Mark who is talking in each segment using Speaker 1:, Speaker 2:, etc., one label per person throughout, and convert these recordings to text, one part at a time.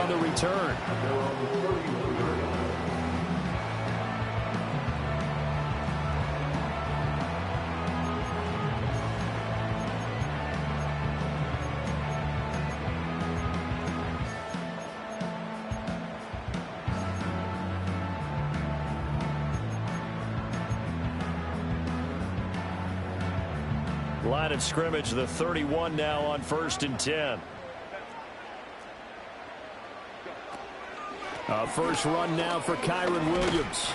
Speaker 1: on the return. Line of scrimmage, the 31 now on 1st and 10. First run now for Kyron Williams.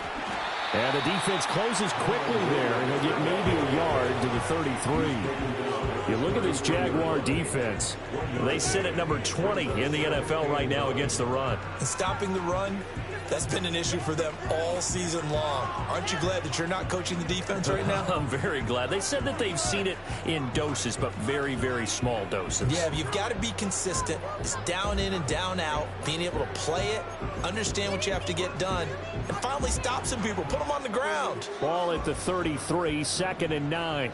Speaker 1: And the defense closes quickly there, and he'll get maybe a yard to the 33. You look at this Jaguar defense. They sit at number 20 in the NFL right now against the run.
Speaker 2: And stopping the run, that's been an issue for them all season long. Aren't you glad that you're not coaching the defense right now?
Speaker 1: I'm very glad. They said that they've seen it in doses, but very, very small doses.
Speaker 2: Yeah, you've got to be consistent. It's down in and down out, being able to play it, understand what you have to get done, and finally stop some people, put them on the ground.
Speaker 1: Ball at the 33, 2nd and 9.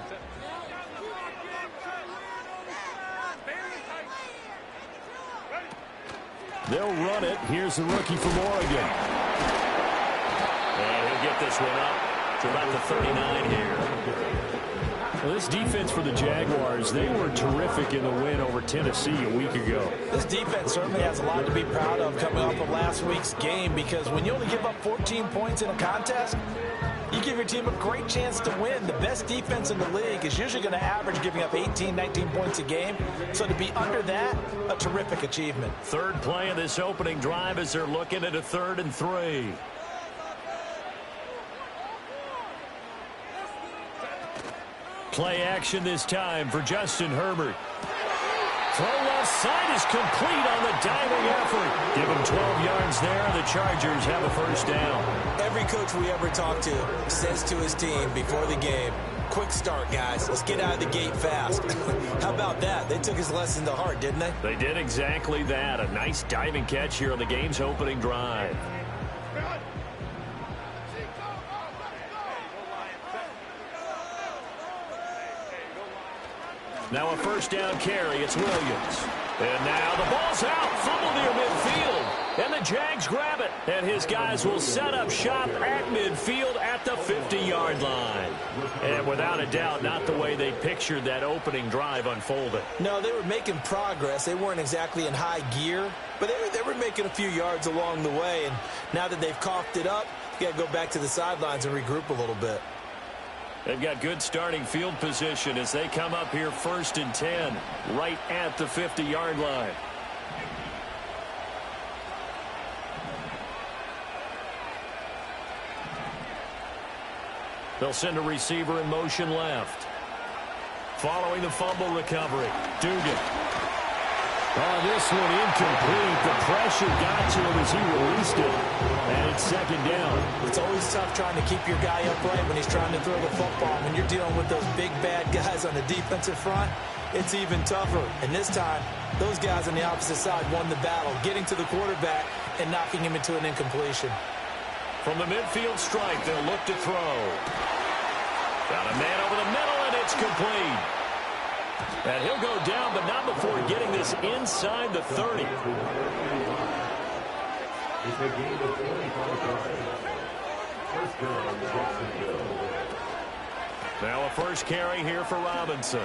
Speaker 1: They'll run it. Here's the rookie from Oregon. And he'll get this one up to about the 39 here. Well, this defense for the Jaguars, they were terrific in the win over Tennessee a week ago.
Speaker 3: This defense certainly has a lot to be proud of coming off of last week's game, because when you only give up 14 points in a contest, you give your team a great chance to win. The best defense in the league is usually going to average giving up 18, 19 points a game. So to be under that, a terrific achievement.
Speaker 1: Third play of this opening drive as they're looking at a 3rd and 3. Play action this time for Justin Herbert. Throw left side is complete on the diving effort. Give him 12 yards there, and the Chargers have a first down.
Speaker 2: Every coach we ever talk to says to his team before the game, quick start, guys. Let's get out of the gate fast. How about that? They took his lesson to heart, didn't they?
Speaker 1: They did exactly that. A nice diving catch here on the game's opening drive. Now a first down carry. It's Williams. And now the ball's out. Fumble near midfield. And the Jags grab it. And his guys will set up shop at midfield at the 50-yard line. And without a doubt, not the way they pictured that opening drive unfolded.
Speaker 2: No, they were making progress. They weren't exactly in high gear, but they were making a few yards along the way. And now that they've coughed it up, you got to go back to the sidelines and regroup a little bit.
Speaker 1: They've got good starting field position as they come up here 1st and 10, right at the 50-yard line. They'll send a receiver in motion left. Following the fumble recovery, Dugan. Oh, this one incomplete. The pressure got to him as he released it. And it's 2nd down.
Speaker 3: It's always tough trying to keep your guy upright when he's trying to throw the football. When you're dealing with those big, bad guys on the defensive front, it's even tougher. And this time, those guys on the opposite side won the battle, getting to the quarterback and knocking him into an incompletion.
Speaker 1: From the midfield strike, they'll look to throw. Got a man over the middle, and it's complete. And he'll go down, but not before getting this inside the 30. Now a first carry here for Robinson.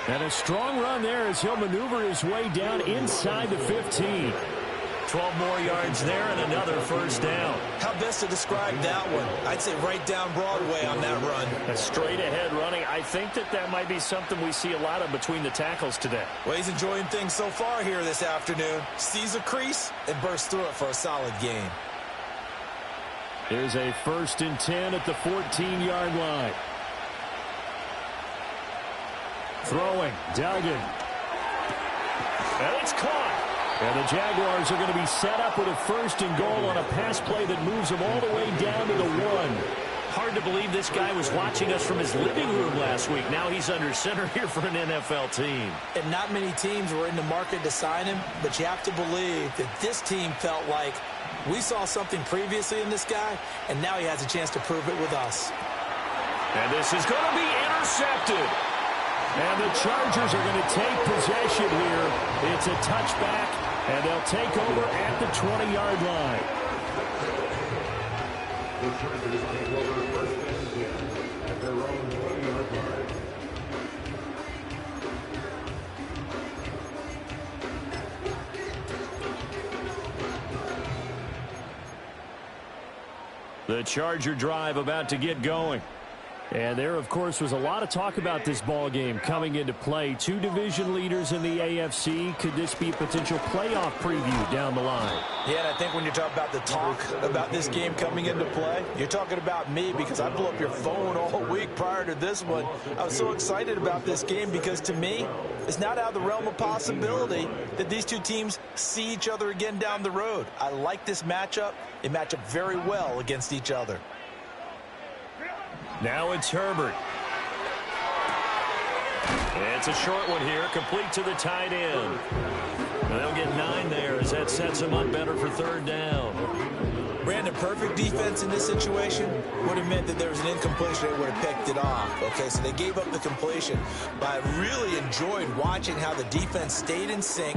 Speaker 1: And a strong run there as he'll maneuver his way down inside the 15. 12 more yards there and another first down.
Speaker 2: How best to describe that one? I'd say right down Broadway on that run.
Speaker 1: A straight ahead running. I think that might be something we see a lot of between the tackles today.
Speaker 2: Well, he's enjoying things so far here this afternoon. Sees a crease and bursts through it for a solid gain.
Speaker 1: Here's a 1st and 10 at the 14-yard line. Throwing, Duggan. And it's caught. And the Jaguars are going to be set up with a 1st and goal on a pass play that moves them all the way down to the 1. Hard to believe this guy was watching us from his living room last week. Now he's under center here for an NFL team.
Speaker 3: And not many teams were in the market to sign him, but you have to believe that this team felt like we saw something previously in this guy, and now he has a chance to prove it with us.
Speaker 1: And this is going to be intercepted. And the Chargers are going to take possession here. It's a touchback And they'll take over at the 20-yard line. The Charger drive about to get going. And there, of course, was a lot of talk about this ball game coming into play. Two division leaders in the AFC. Could this be a potential playoff preview down the line?
Speaker 3: Yeah, and I think when you talk about the talk about this game coming into play, you're talking about me because I blew up your phone all week prior to this one. I was so excited about this game because, to me, it's not out of the realm of possibility that these two teams see each other again down the road. I like this matchup. They match up very well against each other.
Speaker 1: Now it's Herbert. It's a short one here, complete to the tight end. And they'll get 9 there as that sets them up better for third down.
Speaker 2: Brandon, perfect defense in this situation would have meant that there was an incompletion. They would have picked it off. Okay, so they gave up the completion. But I really enjoyed watching how the defense stayed in sync,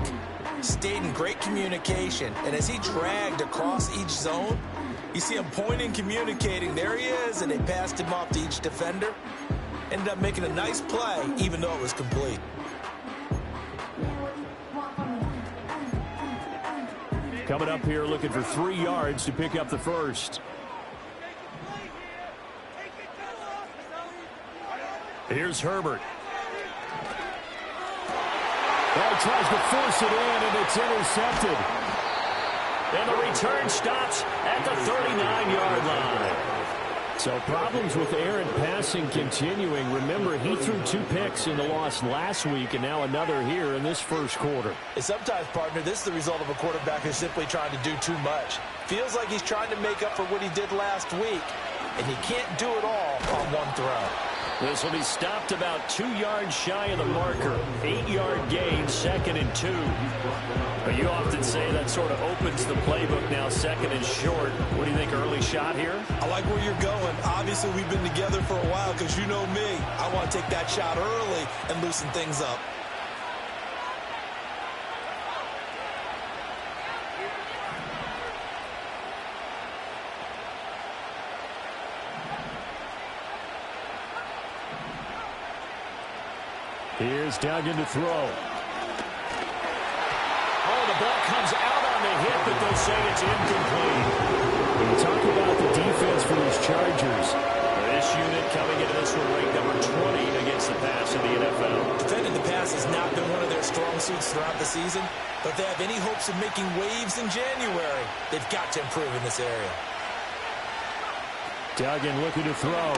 Speaker 2: stayed in great communication. And as he dragged across each zone, you see him pointing, communicating. There he is, and they passed him off to each defender. Ended up making a nice play, even though it was complete.
Speaker 1: Coming up here looking for 3 yards to pick up the first. Here's Herbert. Oh, tries to force it in, and it's intercepted. And the return stops at the 39-yard line. So problems with errant passing continuing. Remember, he threw 2 picks in the loss last week, and now another here in this first quarter.
Speaker 3: And sometimes, partner, this is the result of a quarterback who's simply trying to do too much. Feels like he's trying to make up for what he did last week, and he can't do it all on one throw.
Speaker 1: This will be stopped about 2 yards shy of the marker. 8-yard gain, 2nd and 2. But you often say that sort of opens the playbook now, 2nd and short. What do you think, early shot here?
Speaker 2: I like where you're going. Obviously, we've been together for a while because you know me. I want to take that shot early and loosen things up.
Speaker 1: Here's Duggan to throw. Oh, the ball comes out on the hit, but they'll say it's incomplete. When you talk about the defense for these Chargers, this unit coming into this one ranked number 20 against the pass in the NFL.
Speaker 2: Defending the pass has not been one of their strong suits throughout the season, but if they have any hopes of making waves in January, they've got to improve in this area.
Speaker 1: Duggan looking to throw.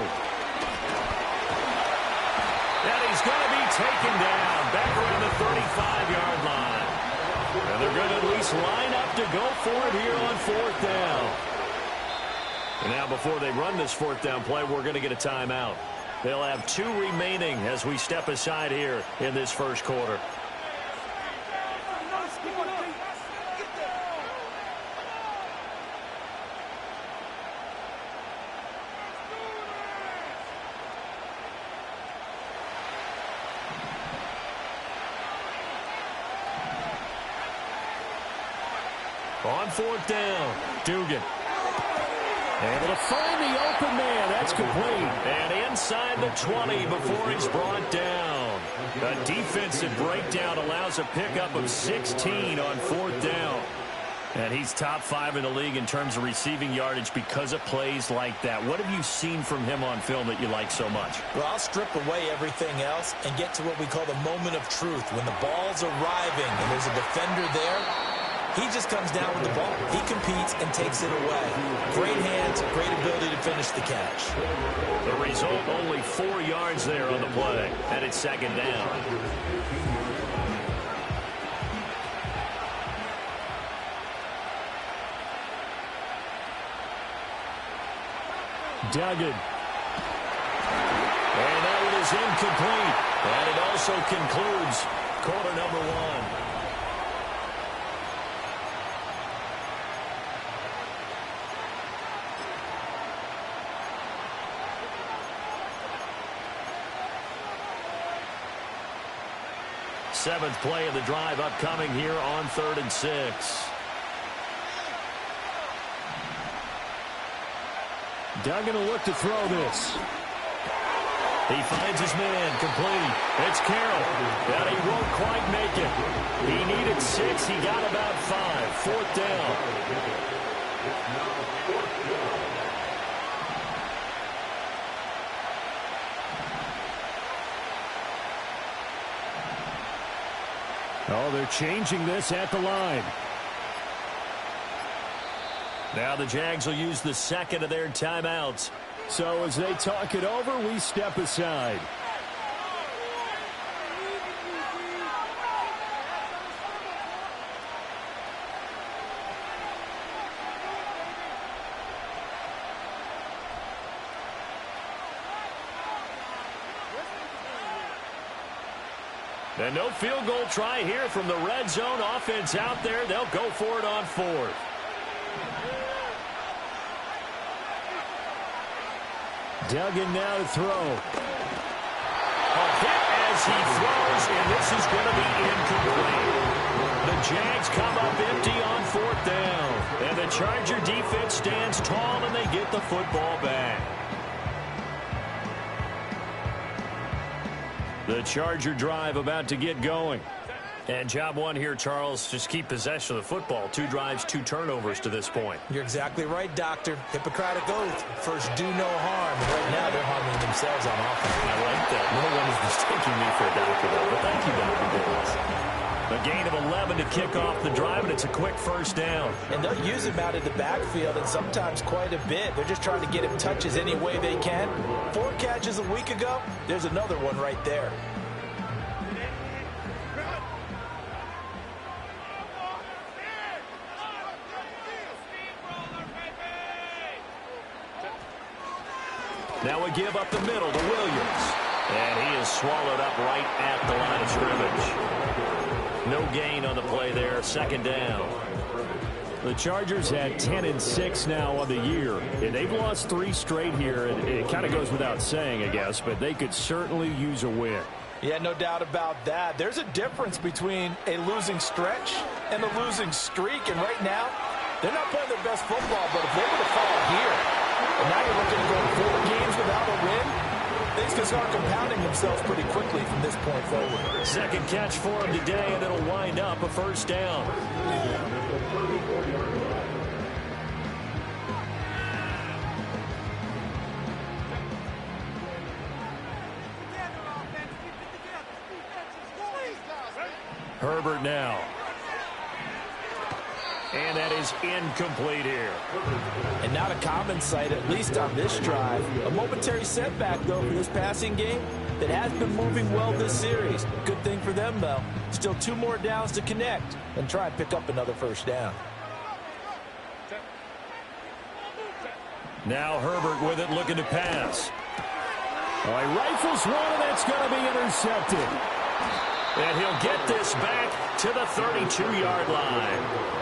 Speaker 1: And he's going to be taken down back around the 35-yard line. And they're going to at least line up to go for it here on 4th down. And now before they run this 4th down play, we're going to get a timeout. They'll have 2 remaining as we step aside here in this first quarter. On 4th down, Dugan. Able to find the open man. That's complete. And inside the 20 before he's brought down. A defensive breakdown allows a pickup of 16 on 4th down. And he's top 5 in the league in terms of receiving yardage because of plays like that. What have you seen from him on film that you like so much?
Speaker 2: Well, I'll strip away everything else and get to what we call the moment of truth. When the ball's arriving and there's a defender there, he just comes down with the ball. He competes and takes it away. Great hands, great ability to finish the catch.
Speaker 1: The result, only 4 yards there on the play. And it's 2nd down. Duggan. And that one is incomplete. And it also concludes quarter number 1. 7th play of the drive upcoming here on 3rd and 6. Duggan will look to throw this. He finds his man, complete. It's Carroll, and he won't quite make it. He needed 6. He got about 5. 4th down. Oh, they're changing this at the line. Now the Jags will use the second of their timeouts. So as they talk it over, we step aside. And no field goal try here from the red zone. Offense out there. They'll go for it on 4th. Duggan now to throw. A hit as he throws, and this is going to be incomplete. The Jags come up empty on 4th down. And the Charger defense stands tall, and they get the football back. The Charger drive about to get going. And job one here, Charles, just keep possession of the football. 2 drives, 2 turnovers to this point.
Speaker 2: You're exactly right, Doctor. Hippocratic oath. First, do no harm. Right now, they're harming themselves on offense.
Speaker 1: I like that. No one is mistaking me for a doctor, though. But thank you, Dr. Davis. A gain of 11 to kick off the drive, and it's a quick 1st down.
Speaker 3: And they'll use him out of the backfield, and sometimes quite a bit. They're just trying to get him touches any way they can. 4 catches a week ago. There's another one right there.
Speaker 1: Now we give up the middle to Williams. And he is swallowed up right at the line of scrimmage. No gain on the play there. 2nd down. The Chargers had 10-6 now on the year. And they've lost 3 straight here. And it kind of goes without saying, I guess. But they could certainly use a win.
Speaker 3: Yeah, no doubt about that. There's a difference between a losing stretch and a losing streak. And right now, they're not playing their best football. But if they were to fall here, and now you're looking to go 4 games without a win, things can start compounding themselves pretty quickly from this point forward.
Speaker 1: 2nd catch for him today, and it'll wind up a 1st down. Herbert now. And that is incomplete here.
Speaker 3: And not a common sight, at least on this drive. A momentary setback, though, for this passing game that has been moving well this series. Good thing for them, though. Still 2 more downs to connect and try and pick up another 1st down.
Speaker 1: Now Herbert with it, looking to pass. Oh, he rifles one, and that's going to be intercepted. And he'll get this back to the 32-yard line.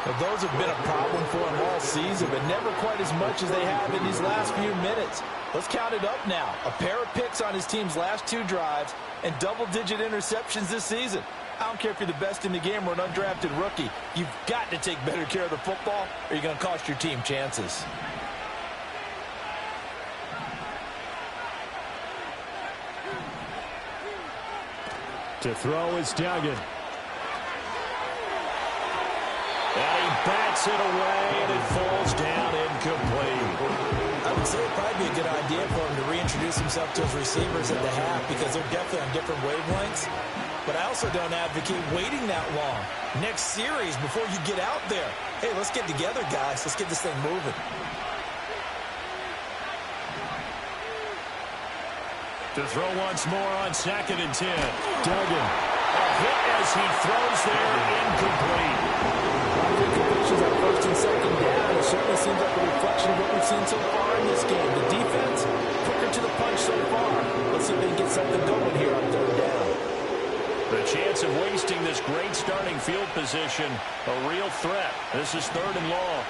Speaker 3: Well, those have been a problem for him all season, but never quite as much as they have in these last few minutes. Let's count it up now. A pair of picks on his team's last 2 drives and double-digit interceptions this season. I don't care if you're the best in the game or an undrafted rookie. You've got to take better care of the football or you're going to cost your team chances.
Speaker 1: To throw is Duggan. And he bats it away, and it falls down incomplete.
Speaker 2: I would say it'd probably be a good idea for him to reintroduce himself to his receivers at the half because they're definitely on different wavelengths. But I also don't advocate waiting that long. Next series, before you get out there, hey, let's get together, guys. Let's get this thing moving.
Speaker 1: To throw once more on 2nd and 10. Duggan. A hit as he throws there, incomplete.
Speaker 3: Completions on 1st and 2nd down. It certainly seems like a reflection of what we've seen so far in this game. The defense, quicker to the punch so far. Let's see if they can get something going here on 3rd down.
Speaker 1: The chance of wasting this great starting field position, a real threat. This is 3rd and long.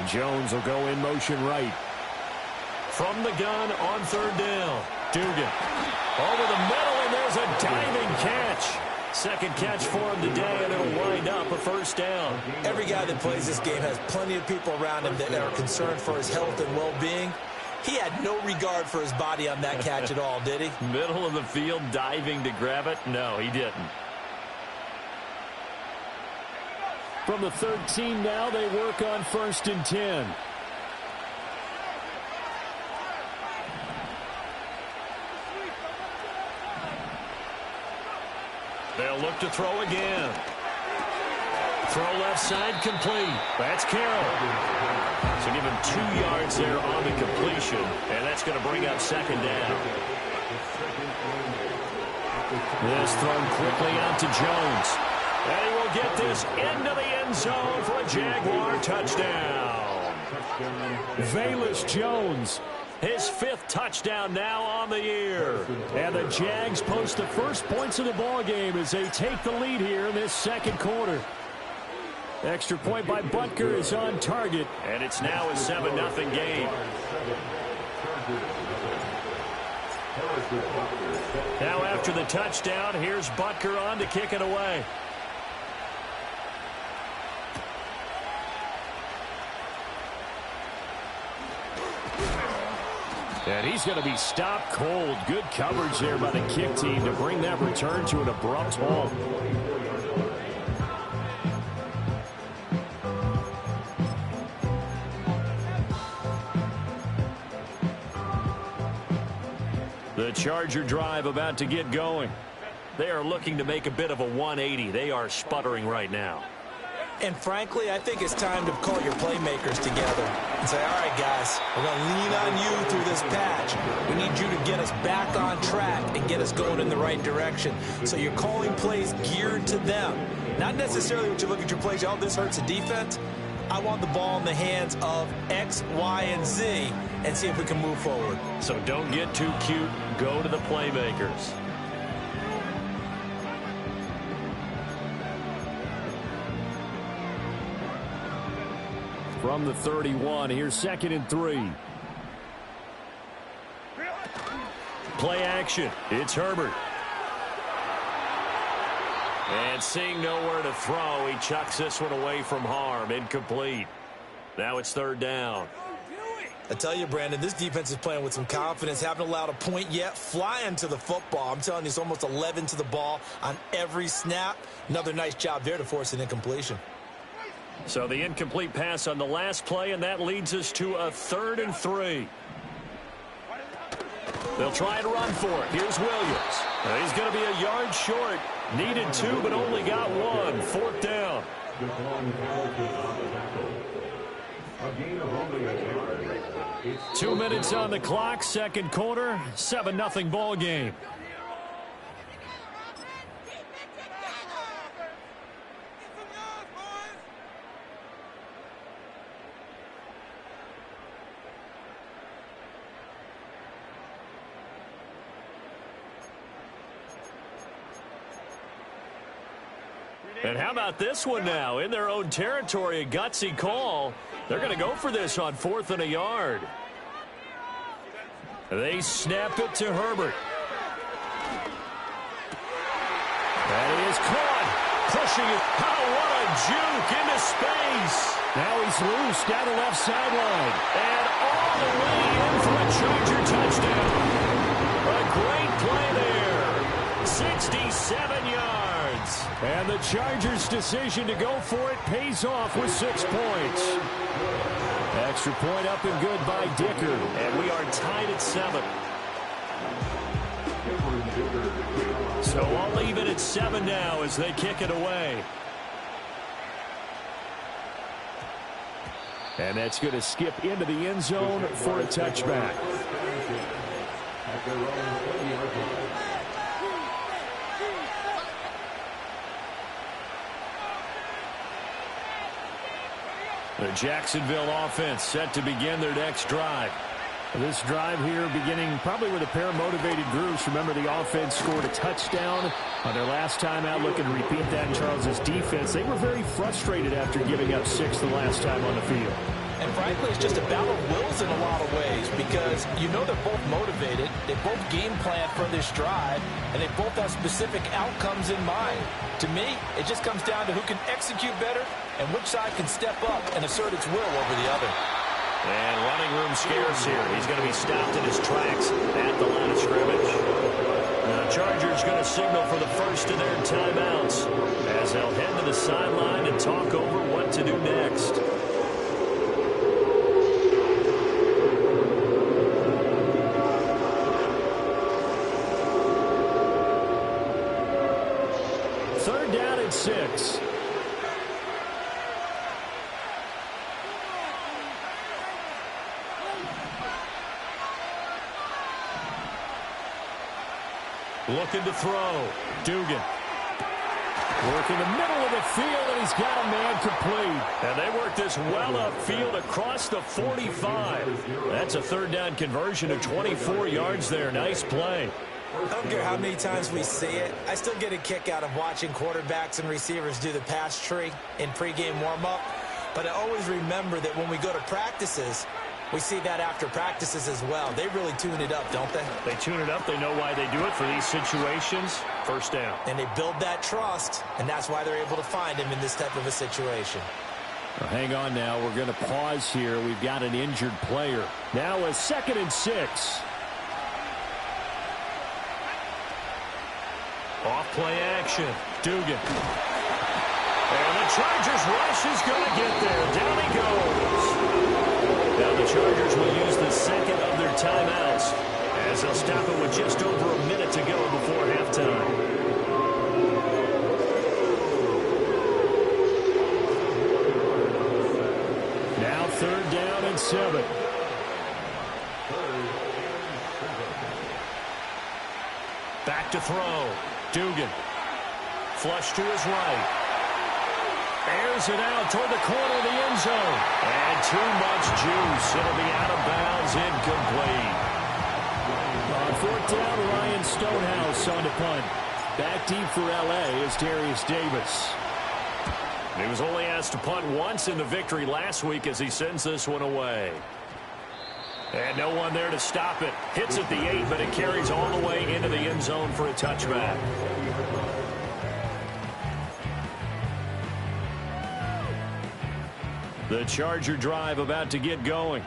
Speaker 1: Jones will go in motion right. From the gun on third down. Dugan over the middle, and there's a diving catch. Second catch for him today, and it'll wind up a first down.
Speaker 2: Every guy that plays this game has plenty of people around him that are concerned for his health and well-being. He had no regard for his body on that catch at all, did he?
Speaker 1: Middle of the field, diving to grab it? No, he didn't. From the 13 now, they work on 1st and 10. They'll look to throw again. Throw left side, complete. That's Carroll. So give him 2 yards there on the completion, and that's going to bring up second down. This thrown quickly out to Jones. And he will get this into the end zone for a Jaguar touchdown. Velus Jones, his 5th touchdown now on the year. And the Jags post the first points of the ball game as they take the lead here in this second quarter. Extra point by Butker is on target, and it's now a 7-0 game. Now after the touchdown, here's Butker on to kick it away. And he's going to be stopped cold. Good coverage there by the kick team to bring that return to an abrupt halt. The Charger drive about to get going. They are looking to make a bit of a 180. They are sputtering right now.
Speaker 2: And frankly, I think it's time to call your playmakers together and say, all right, guys, we're going to lean on you through this patch. We need you to get us back on track and get us going in the right direction. So you're calling plays geared to them. Not necessarily what you look at your plays, oh, this hurts the defense. I want the ball in the hands of X, Y, and Z and see if we can move forward.
Speaker 1: So don't get too cute. Go to the playmakers. From the 31, here's 2nd and 3. Play action. It's Herbert. And seeing nowhere to throw, he chucks this one away from harm. Incomplete. Now it's 3rd down.
Speaker 2: I tell you, Brandon, this defense is playing with some confidence. Haven't allowed a point yet. Flying to the football. I'm telling you, it's almost 11 to the ball on every snap. Another nice job there to force an incompletion.
Speaker 1: So the incomplete pass on the last play, and that leads us to a 3rd and 3. They'll try to run for it. Here's Williams. He's going to be a yard short. Needed 2, but only got 1. 4th down. 2 minutes on the clock, second quarter, 7-0 ball game. And how about this one now? In their own territory, a gutsy call. They're going to go for this on 4th and a yard. They snap it to Herbert. That is caught. Pushing it. Oh, what a juke into space. Now he's loose down the left sideline. And all the way in for a Charger touchdown. A great play there. 67 yards. And the Chargers' decision to go for it pays off with 6 points. Extra point up and good by Dicker. And we are tied at 7. So I'll leave it at 7 now as they kick it away. And that's going to skip into the end zone for a touchback. The Jacksonville offense set to begin their next drive. This drive here beginning probably with a pair of motivated groups. Remember, the offense scored a touchdown on their last time out. Looking to repeat that in Charles's defense. They were very frustrated after giving up 6 the last time on the field.
Speaker 3: And frankly, it's just a battle of wills in a lot of ways because you know they're both motivated, they both game plan for this drive, and they both have specific outcomes in mind. To me, it just comes down to who can execute better and which side can step up and assert its will over the other.
Speaker 1: And running room scarce here. He's going to be stopped in his tracks at the line of scrimmage. The Chargers going to signal for the first of their timeouts as they'll head to the sideline and talk over what to do next. Third down and 6. Looking to throw. Dugan. Work in the middle of the field, and he's got a man complete. And they work this well upfield across the 45. That's a third down conversion of 24 yards there. Nice play.
Speaker 2: I don't care how many times we see it. I still get a kick out of watching quarterbacks and receivers do the pass tree in pregame warm-up. But I always remember that when we go to practices, we see that after practices as well. They really tune it up, don't they?
Speaker 1: They tune it up. They know why they do it for these situations. First down.
Speaker 2: And they build that trust, and that's why they're able to find him in this type of a situation.
Speaker 1: Well, hang on now. We're going to pause here. We've got an injured player. Now a 2nd and 6. Off-play action. Dugan. And the Chargers rush is going to get there. Down he goes. Now the Chargers will use the second of their timeouts as they'll stop it with just over a minute to go before halftime. Now 3rd down and 7. Back to throw. Dugan. Flush to his right. Airs it out toward the corner of the end zone. And too much juice. It'll be out of bounds, incomplete. On 4th down, Ryan Stonehouse on the punt. Back deep for L.A. is Darius Davis. He was only asked to punt once in the victory last week as he sends this one away. And no one there to stop it. Hits at the 8, but it carries all the way into the end zone for a touchback. The Charger drive about to get going.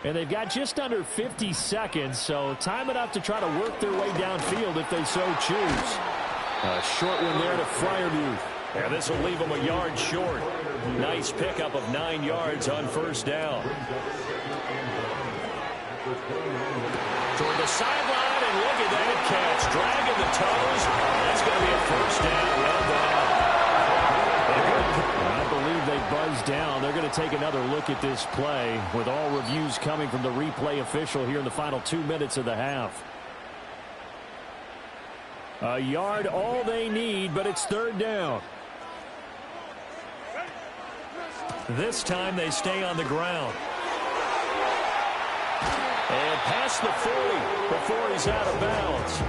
Speaker 1: And they've got just under 50 seconds, so time enough to try to work their way downfield if they so choose. A short one there to Freiermuth. And this will leave them a yard short. Nice pickup of 9 yards on 1st down. Toward the sideline, and look at that catch. Dragging the toes. That's going to be a 1st down. Well done. I believe they buzzed down. They're going to take another look at this play with all reviews coming from the replay official here in the final 2 minutes of the half. A yard all they need, but it's 3rd down. This time they stay on the ground. And past the 40 before he's out of bounds.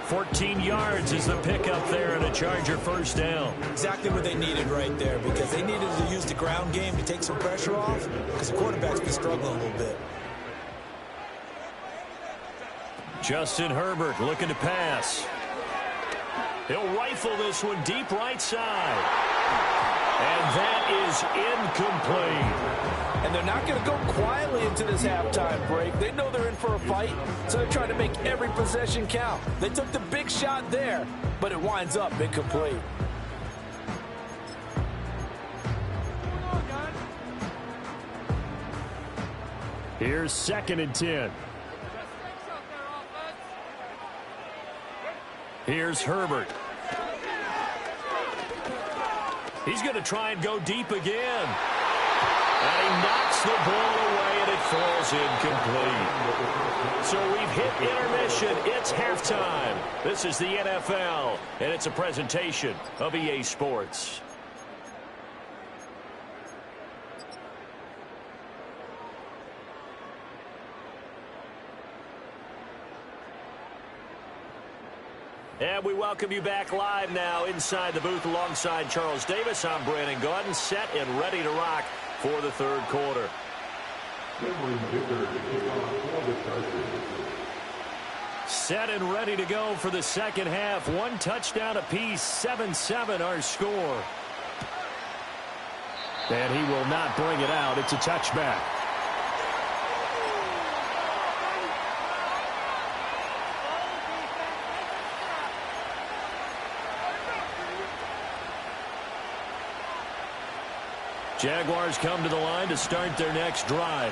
Speaker 1: 14 yards is the pickup there and a Charger 1st down.
Speaker 2: Exactly what they needed right there because they needed to use the ground game to take some pressure off because the quarterback's been struggling a little bit.
Speaker 1: Justin Herbert looking to pass. He'll rifle this one deep right side. And that is incomplete.
Speaker 3: And they're not going to go quietly into this halftime break. They know they're in for a fight, so they're trying to make every possession count. They took the big shot there, but it winds up incomplete.
Speaker 1: Here's 2nd and 10. Here's Herbert. He's going to try and go deep again. And he knocks the ball away, and it falls incomplete. So we've hit intermission. It's halftime. This is the NFL, and it's a presentation of EA Sports. And we welcome you back live now inside the booth alongside Charles Davis. I'm Brandon Gaudin, set and ready to rock for the 3rd quarter. Set and ready to go for the second half. One touchdown apiece, 7-7 our score. And he will not bring it out. It's a touchback. Jaguars come to the line to start their next drive.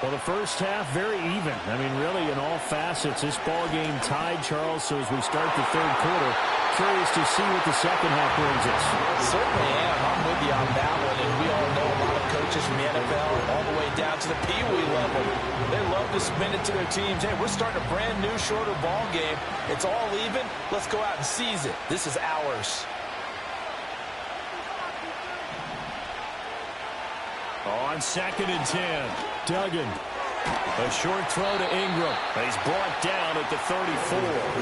Speaker 1: Well, the first half, very even. I mean, really, in all facets, this ball game tied, Charles. So as we start the third quarter, curious to see what the second half brings us.
Speaker 3: Certainly am. I'm with you on that one. And we all know a lot of coaches from the NFL all the way down to the Pee-wee level. They love to spin it to their teams. Hey, we're starting a brand new, shorter ball game. It's all even. Let's go out and seize it. This is ours.
Speaker 1: On 2nd and 10, Duggan. A short throw to Ingram. He's brought down at the 34.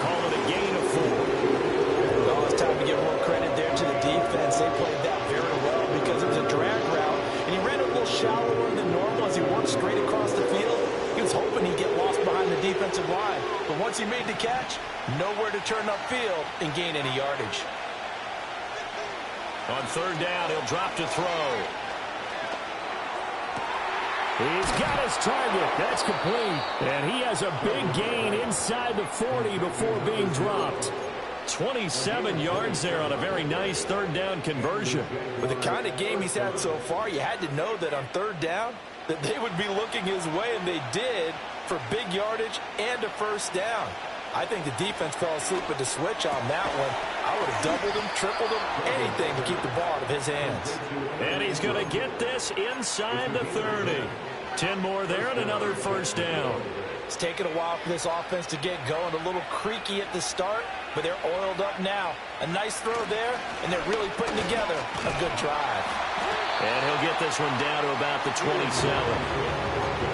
Speaker 1: Call it a gain of 4.
Speaker 3: Oh, it's time to give more credit there to the defense. They played that very well because it was a drag route, and he ran a little shallower than normal as he worked straight across the field. He was hoping he'd get lost behind the defensive line, but once he made the catch, nowhere to turn upfield and gain any yardage.
Speaker 1: On 3rd down, he'll drop to throw. He's got his target. That's complete. And he has a big gain inside the 40 before being dropped. 27 yards there on a very nice 3rd down conversion.
Speaker 3: With the kind of game he's had so far, you had to know that on 3rd down that they would be looking his way, and they did, for big yardage and a 1st down. I think the defense fell asleep with the switch on that one. I would have doubled him, tripled him, anything to keep the ball out of his hands.
Speaker 1: And he's going to get this inside the 30. 10 more there and another 1st down.
Speaker 3: It's taken a while for this offense to get going. A little creaky at the start, but they're oiled up now. A nice throw there, and they're really putting together a good drive.
Speaker 1: And he'll get this one down to about the 27.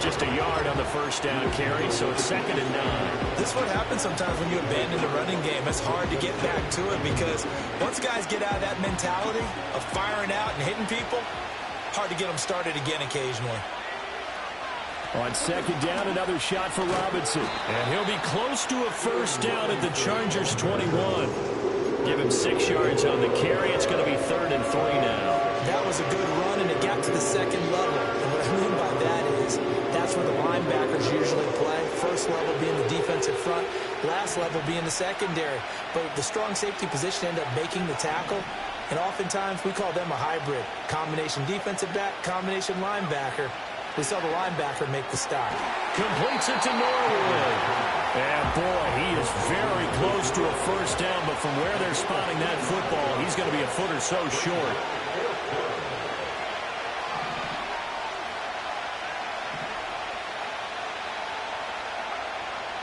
Speaker 1: Just a yard on the 1st down carry, so it's 2nd and 9.
Speaker 2: This is what happens sometimes when you abandon the running game. It's hard to get back to it because once guys get out of that mentality of firing out and hitting people, hard to get them started again occasionally.
Speaker 1: On 2nd down, another shot for Robinson. And he'll be close to a 1st down at the Chargers' 21. Give him 6 yards on the carry. It's going to be 3rd and 3 now.
Speaker 2: That was a good run, and it got to the 2nd level. And what I mean by that is that's where the linebackers usually play. 1st level being the defensive front, last level being the secondary. But the strong safety position ended up making the tackle. And oftentimes we call them a hybrid. Combination defensive back, combination linebacker. We saw the linebacker make the stop.
Speaker 1: Completes it to Norwood. And boy, he is very close to a 1st down, but from where they're spotting that football, he's going to be a foot or so short.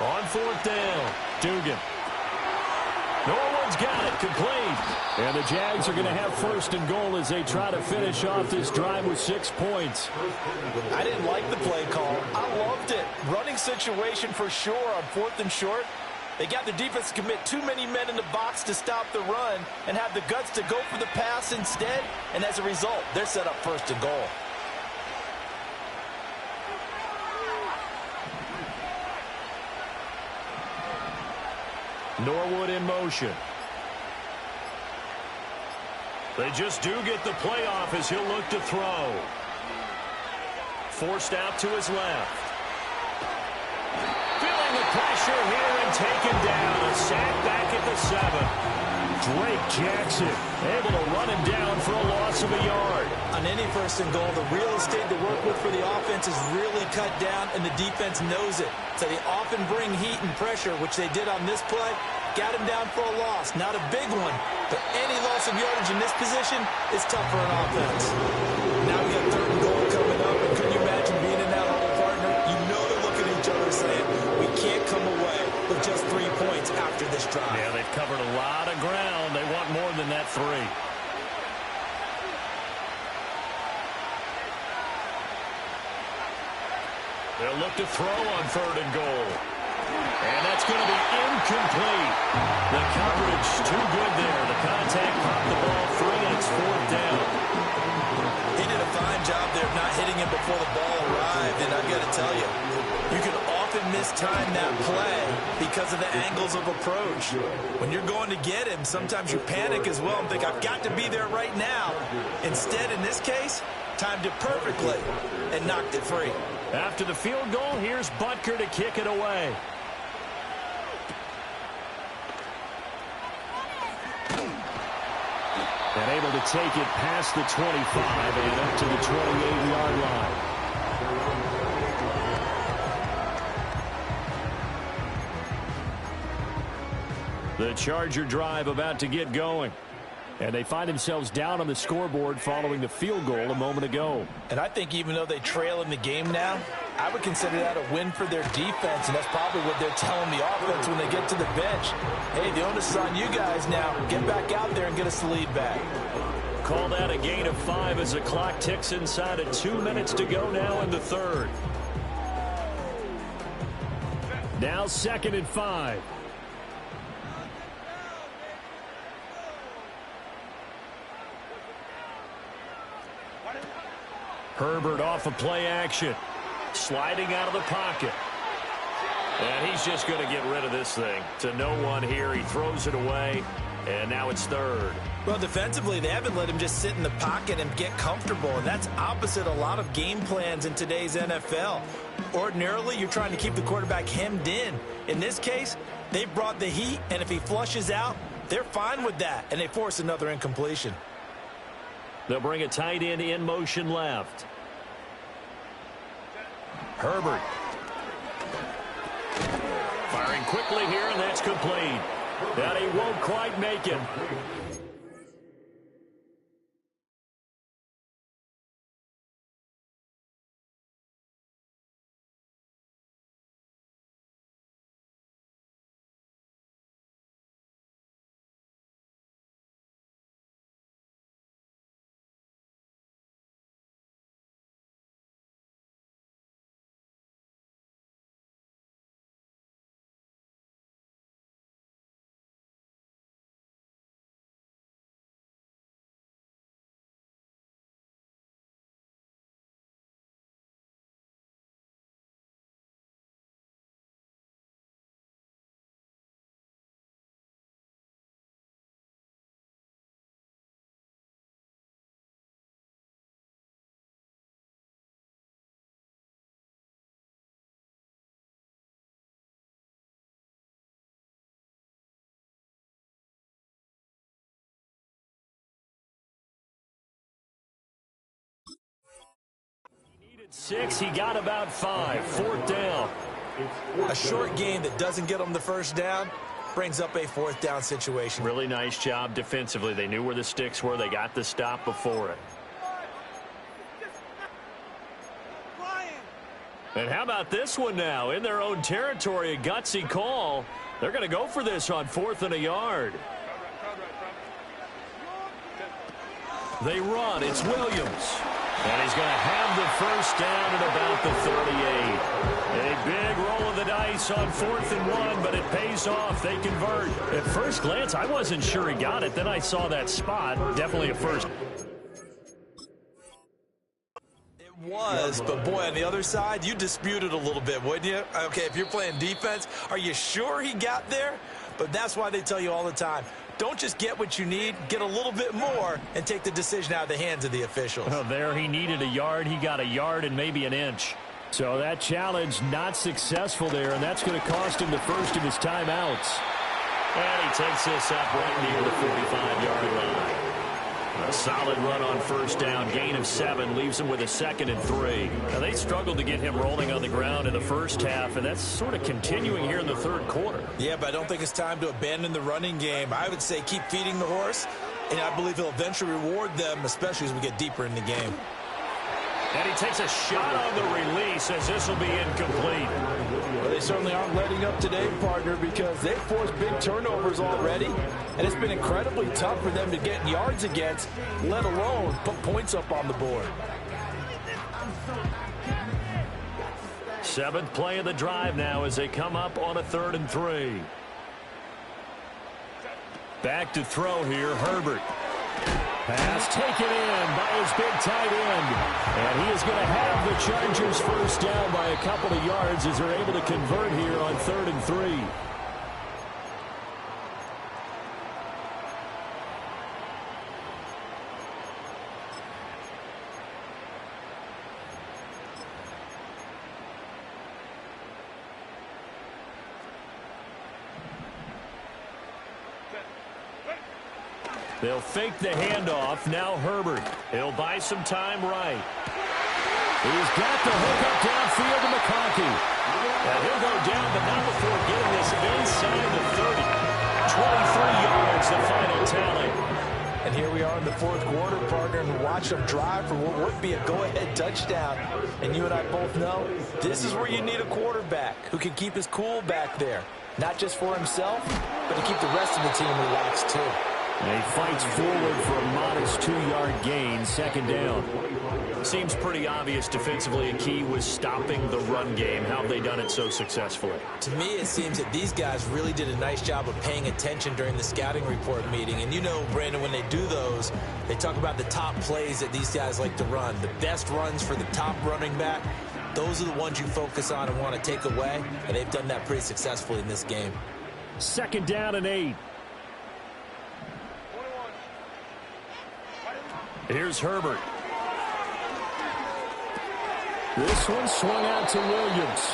Speaker 1: On 4th down, Dugan. Norwood's got it, complete. And the Jags are going to have 1st and goal as they try to finish off this drive with 6 points.
Speaker 3: I didn't like the play call. I loved it. Running situation for sure on 4th and short. They got the defense to commit too many men in the box to stop the run and have the guts to go for the pass instead. And as a result, they're set up 1st and goal.
Speaker 1: Norwood in motion. They just do get the playoff as he'll look to throw. Forced out to his left. Feeling the pressure here and taken down. A sack back at the 7. Drake Jackson able to run him down for a loss of a yard.
Speaker 2: On any 1st and goal, the real estate to work with for the offense is really cut down, and the defense knows it. So they often bring heat and pressure, which they did on this play. Got him down for a loss. Not a big one, but any loss of yardage in this position is tough for an offense. Now we got 3rd and goal coming up, and can you imagine being in that hole, partner? You know they're looking at each other saying, we can't come away with just 3 points after this drive.
Speaker 1: Yeah, they've covered a lot of ground. They want more than that 3. They'll look to throw on 3rd and goal. And that's going to be incomplete. The coverage too good there. The contact popped the ball free, and it's 4th down.
Speaker 2: He did a a fine job there of not hitting him before the ball arrived, and I've got to tell you, you can often mistime that play because of the angles of approach. When you're going to get him, sometimes you panic as well and think, I've got to be there right now. Instead, in this case, timed it perfectly and knocked it free.
Speaker 1: After the field goal, here's Butker to kick it away. And able to take it past the 25 and up to the 28-yard line. The Charger drive about to get going. And they find themselves down on the scoreboard following the field goal a moment ago.
Speaker 3: And I think even though they trail in the game now, I would consider that a win for their defense, and that's probably what they're telling the offense when they get to the bench. Hey, the onus is on you guys now. Get back out there and get us the lead back.
Speaker 1: Call that a gain of 5 as the clock ticks inside of 2 minutes to go now in the third. Now 2nd and 5. Herbert off of play action. Sliding out of the pocket. And he's just going to get rid of this thing. To no one here. He throws it away. And now it's third.
Speaker 2: Well, defensively, they haven't let him just sit in the pocket and get comfortable. And that's opposite a lot of game plans in today's NFL. Ordinarily, you're trying to keep the quarterback hemmed in. In this case, they brought the heat. And if he flushes out, they're fine with that. And they force another incompletion.
Speaker 1: They'll bring a tight end in motion left. Herbert. Firing quickly here, and that's complete. And he won't quite make it. Needed 6. He got about 5. 4th down.
Speaker 2: A short game that doesn't get them the first down brings up a 4th down situation.
Speaker 1: Really nice job defensively. They knew where the sticks were. They got the stop before it. And how about this one now? In their own territory, a gutsy call. They're going to go for this on 4th and a yard. They run. It's Williams. And he's going to have the first down at about the 38. A big roll of the dice on 4th and 1, but it pays off. They convert. At first glance, I wasn't sure he got it. Then I saw that spot. Definitely a first.
Speaker 2: Was, but boy, on the other side, you dispute it a little bit, wouldn't you? Okay, if you're playing defense, are you sure he got there? But that's why they tell you all the time, don't just get what you need, get a little bit more, and take the decision out of the hands of the officials.
Speaker 1: Well, there he needed a yard. He got a yard and maybe an inch. So that challenge not successful there, and that's going to cost him the first of his timeouts. And he takes this up right near the 45-yard line. A solid run on first down. Gain of 7 leaves him with a 2nd and 3. Now, they struggled to get him rolling on the ground in the first half, and that's sort of continuing here in the third quarter.
Speaker 2: Yeah, but I don't think it's time to abandon the running game. I would say keep feeding the horse, and I believe he'll eventually reward them, especially as we get deeper in the game.
Speaker 1: And he takes a shot on the release as this will be incomplete.
Speaker 3: Well, they certainly aren't letting up today, partner, because they've forced big turnovers already, and it's been incredibly tough for them to get yards against, let alone put points up on the board.
Speaker 1: 7th play of the drive now as they come up on a 3rd and 3. Back to throw here, Herbert. Pass taken in by his big tight end. And he is going to have the Chargers first down by a couple of yards as they're able to convert here on 3rd and 3. They'll fake the handoff. Now Herbert. He'll buy some time right. He's got the hook up downfield to McConkey. And he'll go down, but not before getting this inside the 30. 23 yards, the final tally.
Speaker 3: And here we are in the 4th quarter, partner, and watch them drive for what would be a go-ahead touchdown. And you and I both know this is where you need a quarterback who can keep his cool back there. Not just for himself, but to keep the rest of the team relaxed, too.
Speaker 1: And he fights forward for a modest 2-yard gain, 2nd down. Seems pretty obvious defensively a key was stopping the run game. How have they done it so successfully?
Speaker 2: To me, it seems that these guys really did a nice job of paying attention during the scouting report meeting. And you know, Brandon, when they do those, they talk about the top plays that these guys like to run. The best runs for the top running back. Those are the ones you focus on and want to take away. And they've done that pretty successfully in this game.
Speaker 1: 2nd down and 8. Here's Herbert. This one swung out to Williams.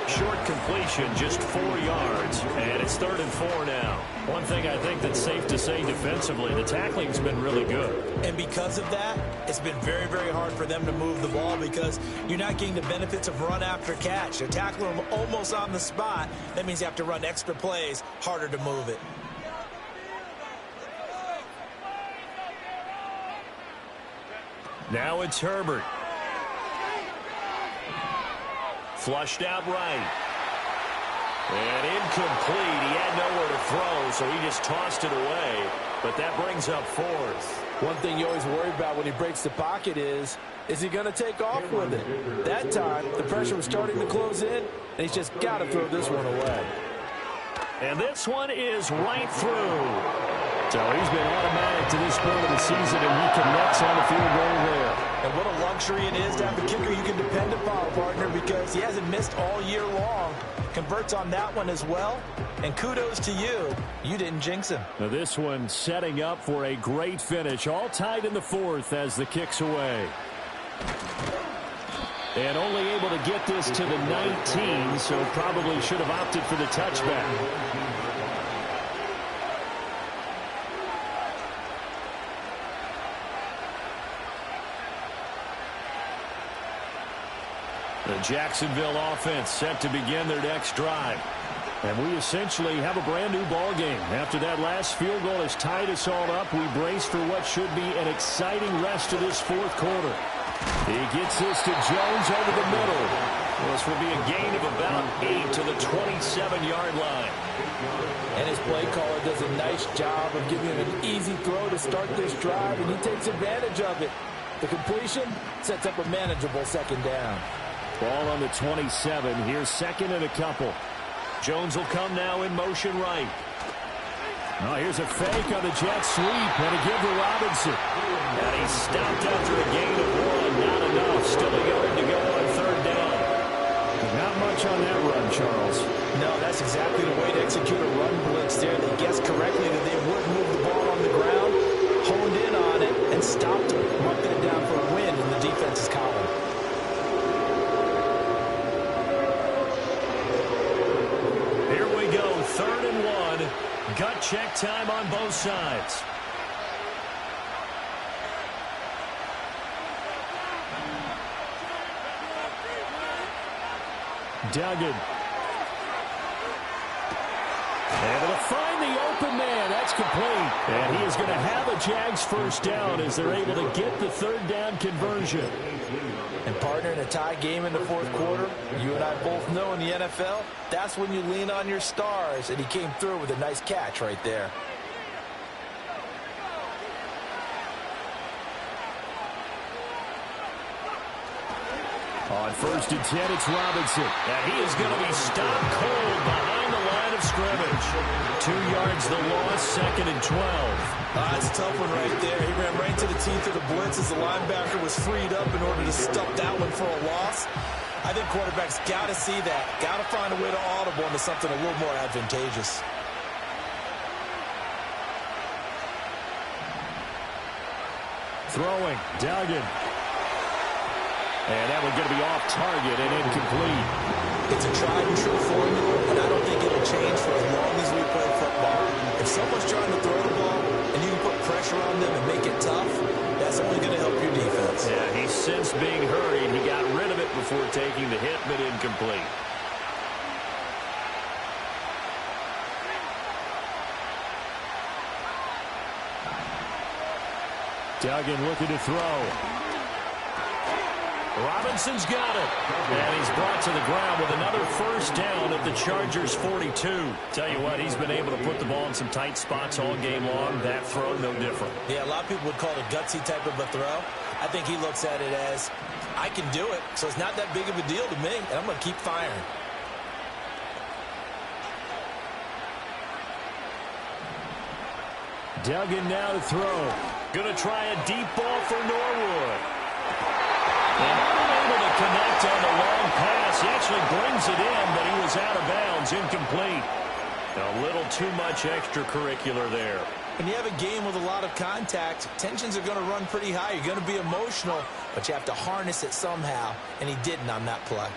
Speaker 1: Short completion, just 4 yards. And it's 3rd and 4 now. One thing I think that's safe to say defensively, the tackling's been really good.
Speaker 2: And because of that, it's been very, very hard for them to move the ball because you're not getting the benefits of run after catch. They're tackling them almost on the spot. That means you have to run extra plays, harder to move it.
Speaker 1: Now it's Herbert. Flushed out right. And incomplete. He had nowhere to throw, so he just tossed it away. But that brings up 4th.
Speaker 3: One thing you always worry about when he breaks the pocket is he going to take off with it? That time, the pressure was starting to close in, and he's just got to throw this one away.
Speaker 1: And this one is right through. So he's been automatic to this point of the season, and he connects on the field goal there.
Speaker 2: And what a luxury it is to have a kicker you can depend upon, partner, because he hasn't missed all year long. Converts on that one as well. And kudos to you. You didn't jinx him.
Speaker 1: Now this one setting up for a great finish. All tied in the 4th as the kick's away. And only able to get this to the 19, so probably should have opted for the touchback. The Jacksonville offense set to begin their next drive. And we essentially have a brand new ball game. After that last field goal has tied us all up, we brace for what should be an exciting rest of this 4th quarter. He gets this to Jones over the middle. This will be a gain of about 8 to the 27-yard line.
Speaker 3: And his play caller does a nice job of giving him an easy throw to start this drive, and he takes advantage of it. The completion sets up a manageable 2nd down.
Speaker 1: Ball on the 27. Here's 2nd and a couple. Jones will come now in motion right. Oh, here's a fake on the jet sweep, and a give to Robinson. And he's stopped after a gain of 1. Not enough. Still a yard to go on 3rd down. Not much on that run, Charles.
Speaker 2: No, that's exactly the way to execute a run blitz there. They guessed correctly that they would move the ball on the ground, honed in on it, and stopped him, marking it down for a win in the defense's column.
Speaker 1: Gut check time on both sides. Duggan. Able to find the open man. That's complete. And he is going to have a Jags first down as they're able to get the 3rd down conversion.
Speaker 3: And partner, in a tie game in the 4th quarter, you and I both know in the NFL, that's when you lean on your stars. And he came through with a nice catch right there.
Speaker 1: On 1st and 10, it's Robinson. And he is going to be stopped cold behind the line of scrimmage. 2 yards the loss, 2nd and 12.
Speaker 2: That's a tough one right there. He ran right to the teeth of the blitz as the linebacker was freed up in order to stuff that one for a loss. I think quarterbacks got to see that. Got to find a way to audible into something a little more advantageous.
Speaker 1: Throwing, Duggan. And that one's going to be off target and incomplete.
Speaker 2: It's a tried and true formula, and I don't think it'll change for as long as we play football. If someone's trying to throw the ball and you can put pressure on them and make it tough, that's only going to help your defense.
Speaker 1: Yeah, he sensed being hurried. He got rid of it before taking the hit, but incomplete. Duggan looking to throw. Robinson's got it. And he's brought to the ground with another first down at the Chargers' 42. Tell you what, he's been able to put the ball in some tight spots all game long. That throw, no different.
Speaker 2: Yeah, a lot of people would call it a gutsy type of a throw. I think he looks at it as, I can do it, so it's not that big of a deal to me, and I'm going to keep firing.
Speaker 1: Duggan now to throw. Going to try a deep ball for Norwood. And unable to connect on the long pass. He actually brings it in, but he was out of bounds, incomplete. A little too much extracurricular there.
Speaker 2: When you have a game with a lot of contact, tensions are going to run pretty high. You're going to be emotional, but you have to harness it somehow, and he didn't on that play.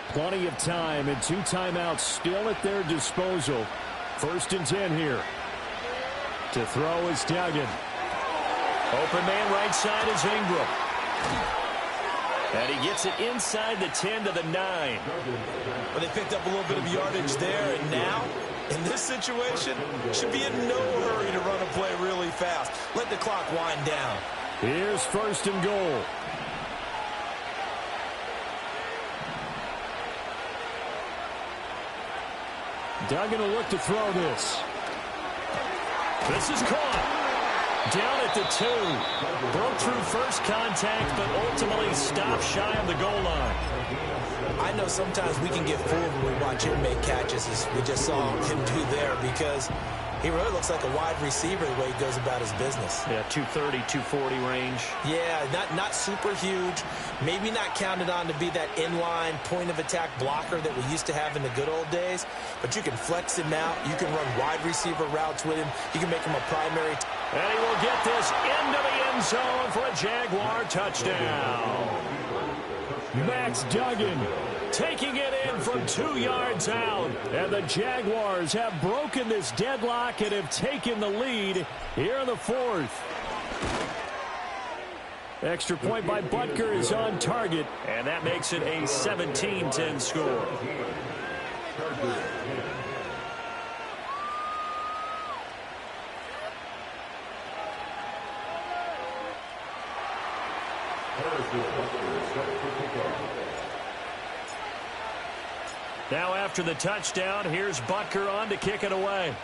Speaker 1: Plenty of time and 2 timeouts still at their disposal. 1st and 10 here. To throw is Duggan. Open man right side is Ingram. And he gets it inside the 10 to the 9.
Speaker 2: Well, they picked up a little bit of yardage there, and now, in this situation, should be in no hurry to run a play really fast. Let the clock wind down.
Speaker 1: Here's 1st and goal. Duggan will look to throw this. This is caught. Down at the 2. Broke through first contact, but ultimately stopped shy of the goal line.
Speaker 2: I know sometimes we can get fooled when we watch him make catches, as we just saw him do there, because he really looks like a wide receiver the way he goes about his business.
Speaker 1: Yeah, 230, 240 range.
Speaker 2: Yeah, not super huge. Maybe not counted on to be that inline point-of-attack blocker that we used to have in the good old days. But you can flex him out. You can run wide receiver routes with him. You can make him a primary.
Speaker 1: And he will get this into the end zone for a Jaguar touchdown. Max Duggan taking it in from 2 yards out. And the Jaguars have broken this deadlock and have taken the lead here in the 4th. Extra point by Butker is on target, and that makes it a 17-10 score. Now after the touchdown, here's Butker on to kick it away.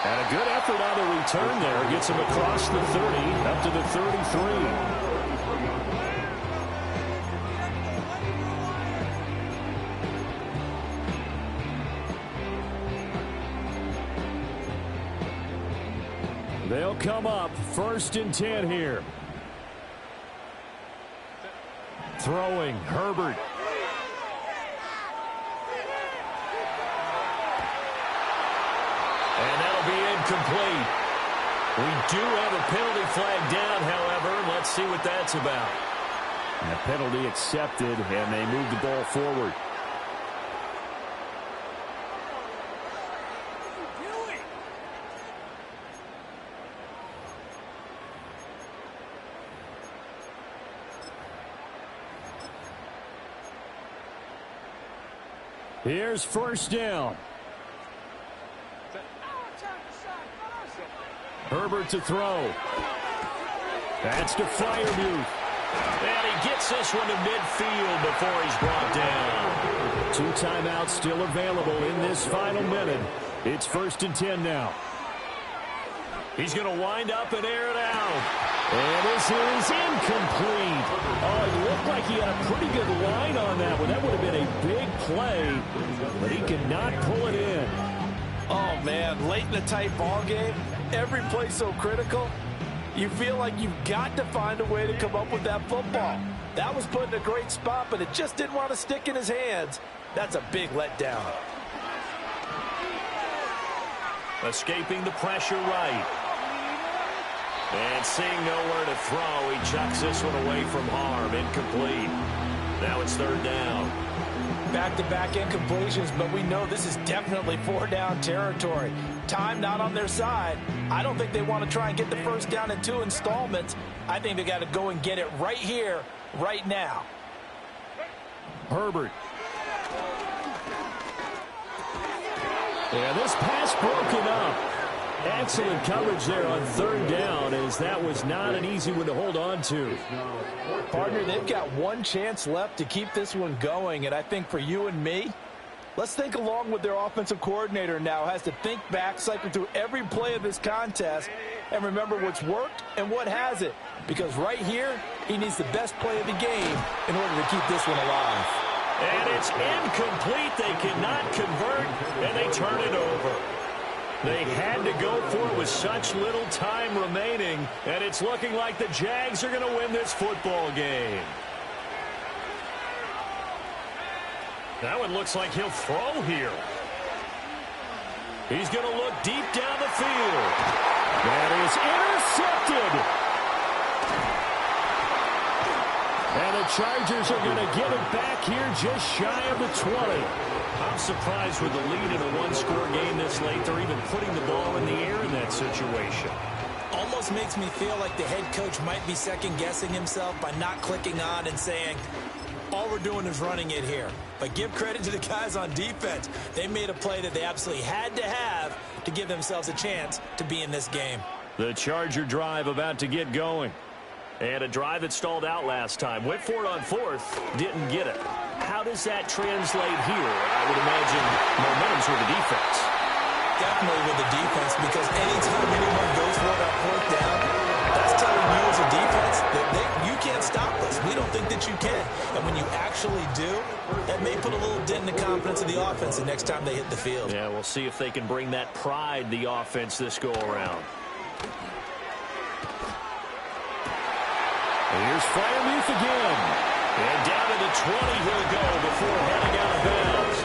Speaker 1: And a good effort on the return there. Gets him across the 30, up to the 33. They'll come up 1st and 10 here. Throwing, Herbert. And that'll be incomplete. We do have a penalty flag down, however. Let's see what that's about. And the penalty accepted, and they move the ball forward. Here's 1st down. Herbert to throw. That's to Freiermuth. And he gets this one to midfield before he's brought down. 2 timeouts still available in this final minute. It's 1st and 10 now. He's going to wind up and air it out. And this is incomplete. Oh, it looked like he had a pretty good line on that one. That would have been a big play, but he could not pull it in.
Speaker 3: Oh, man, late in a tight ball game, every play so critical, you feel like you've got to find a way to come up with that football. That was put in a great spot, but it just didn't want to stick in his hands. That's a big letdown.
Speaker 1: Escaping the pressure right. And seeing nowhere to throw, he chucks this one away from harm. Incomplete. Now it's third down.
Speaker 3: Back-to-back incompletions, but we know this is definitely four-down territory. Time not on their side. I don't think they want to try and get the first down in 2 installments. I think they got to go and get it right here, right now.
Speaker 1: Herbert. Yeah, this pass broken up. Excellent coverage there on third down, as that was not an easy one to hold on to.
Speaker 3: Partner, they've got one chance left to keep this one going, and I think for you and me, let's think along with their offensive coordinator now. Has to think back, cycle through every play of this contest, and remember what's worked and what hasn't. Because right here, he needs the best play of the game in order to keep this one alive.
Speaker 1: And it's incomplete. They cannot convert, and they turn it over. They had to go for it with such little time remaining, and it's looking like the Jags are going to win this football game. That one looks like he'll throw here. He's going to look deep down the field. That is intercepted. And the Chargers are going to get it back here just shy of the 20. I'm surprised with the lead in a one-score game this late, they're even putting the ball in the air in that situation.
Speaker 2: Almost makes me feel like the head coach might be second-guessing himself by not clicking on and saying, all we're doing is running it here. But give credit to the guys on defense. They made a play that they absolutely had to have to give themselves a chance to be in this game.
Speaker 1: The Charger drive about to get going. And a drive that stalled out last time. Went for it on fourth, didn't get it. How does that translate here? I would imagine momentum's with the defense.
Speaker 2: Definitely with the defense, because anytime anyone goes for it on fourth down, that's telling you as a defense that you can't stop us. We don't think that you can. And when you actually do, that may put a little dent in the confidence of the offense the next time they hit the field.
Speaker 1: Yeah, we'll see if they can bring that pride, the offense, this go-around. Here's Freiermuth again. And down to the 20 he'll go before heading out of bounds.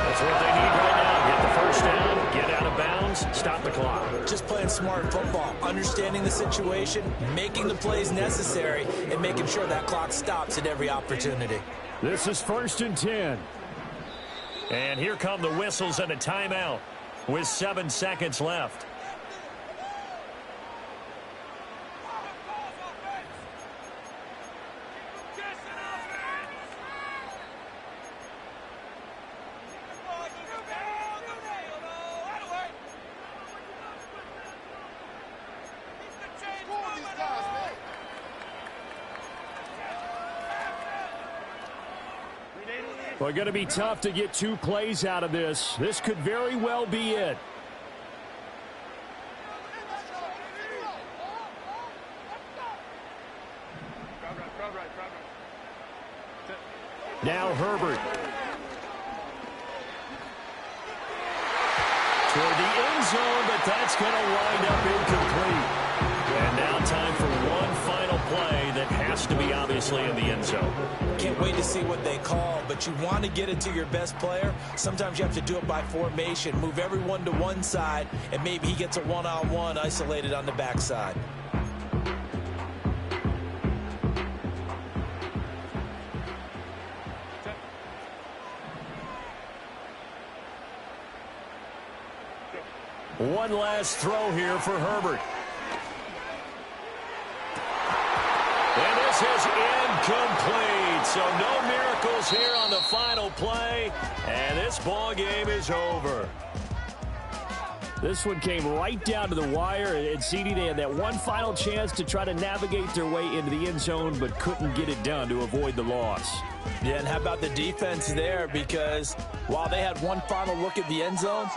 Speaker 1: That's what they need right now. Get the first down, get out of bounds, stop the clock.
Speaker 2: Just playing smart football, understanding the situation, making the plays necessary, and making sure that clock stops at every opportunity.
Speaker 1: This is 1st and 10. And here come the whistles and a timeout with 7 seconds left. Well, going to be tough to get 2 plays out of this. This could very well be it. Now Herbert. Toward the end zone, but that's going to wind up incomplete. And now time for one final play that has to be obviously in the end zone.
Speaker 2: Can't wait to see what they call, but you want to get it to your best player. Sometimes you have to do it by formation. Move everyone to one side, and maybe he gets a one-on-one isolated on the backside.
Speaker 1: One last throw here for Herbert. And this is incomplete. So no miracles here on the final play. And this ball game is over. This one came right down to the wire. And CD, they had that one final chance to try to navigate their way into the end zone, but couldn't get it done to avoid the loss.
Speaker 3: Yeah, and how about the defense there? Because while they had one final look at the end zone,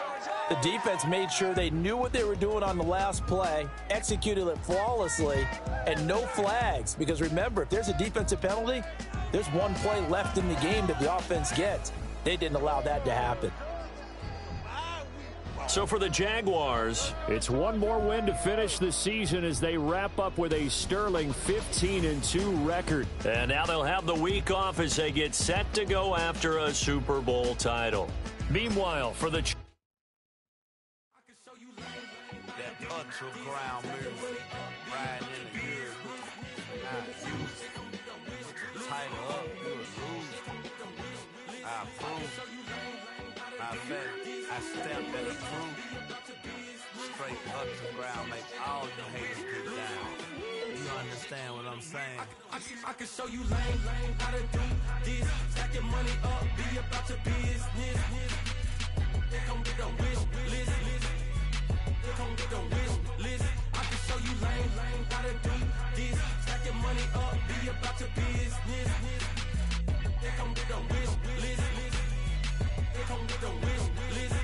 Speaker 3: The defense made sure they knew what they were doing on the last play, executed it flawlessly, and no flags. Because remember, if there's a defensive penalty, there's one play left in the game that the offense gets. They didn't allow that to happen.
Speaker 1: So for the Jaguars, it's one more win to finish the season as they wrap up with a sterling 15-2 record. And now they'll have the week off as they get set to go after a Super Bowl title. Meanwhile, for the
Speaker 4: Ultra ground move, riding in the good, not used. Tighten up, you a lose. I approve. I bet I stamped at approve. Straight ultra ground, make all you haters get down. You understand what I'm saying?
Speaker 5: I can show you lame, how to do this. Stack your money up, be about your business. They come get a wish list. Come get a wish list. I can show you lame, how to do this. Stack your money up, be about your business. They come get a wish list. They come get a wish list.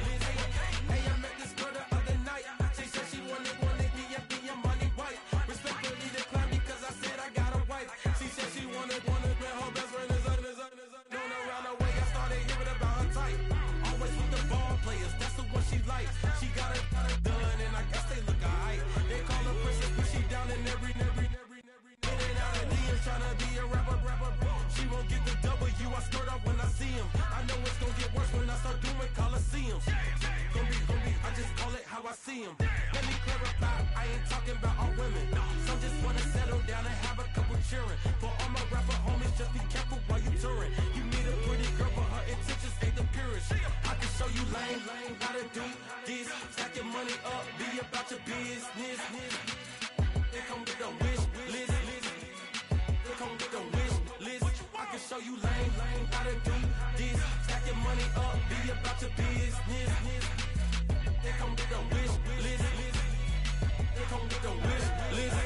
Speaker 5: Hey, I met this girl the other night. She said she wanted me and be your money white. Respectfully declined because I said I got a wife. She said she wanted man, her best friend is doing around the way. I started hearing about her type. Always with the ball players, that's the one she likes. She got it done, and I guess they look alright. They call her princess, but she down in every. In and out of DMs, tryna be a rapper. She won't get the W, I skirt off when I see him. I know it's gonna get worse when I start doing Coliseums. Gonna be, I just call it how I see him. Let me clarify, I ain't talking about all women. Some just wanna settle down and have a couple cheering. For all my rapper homies, just be careful while you touring. You meet a pretty girl, but her intentions ain't the purest. I can show you lame, how to do this. Stack your money up, be about your business. They come with a wish list. They come with a wish list. I can show you lame, how to do this. Stack your money up, be about your business. They come with a wish list. They come with a wish list.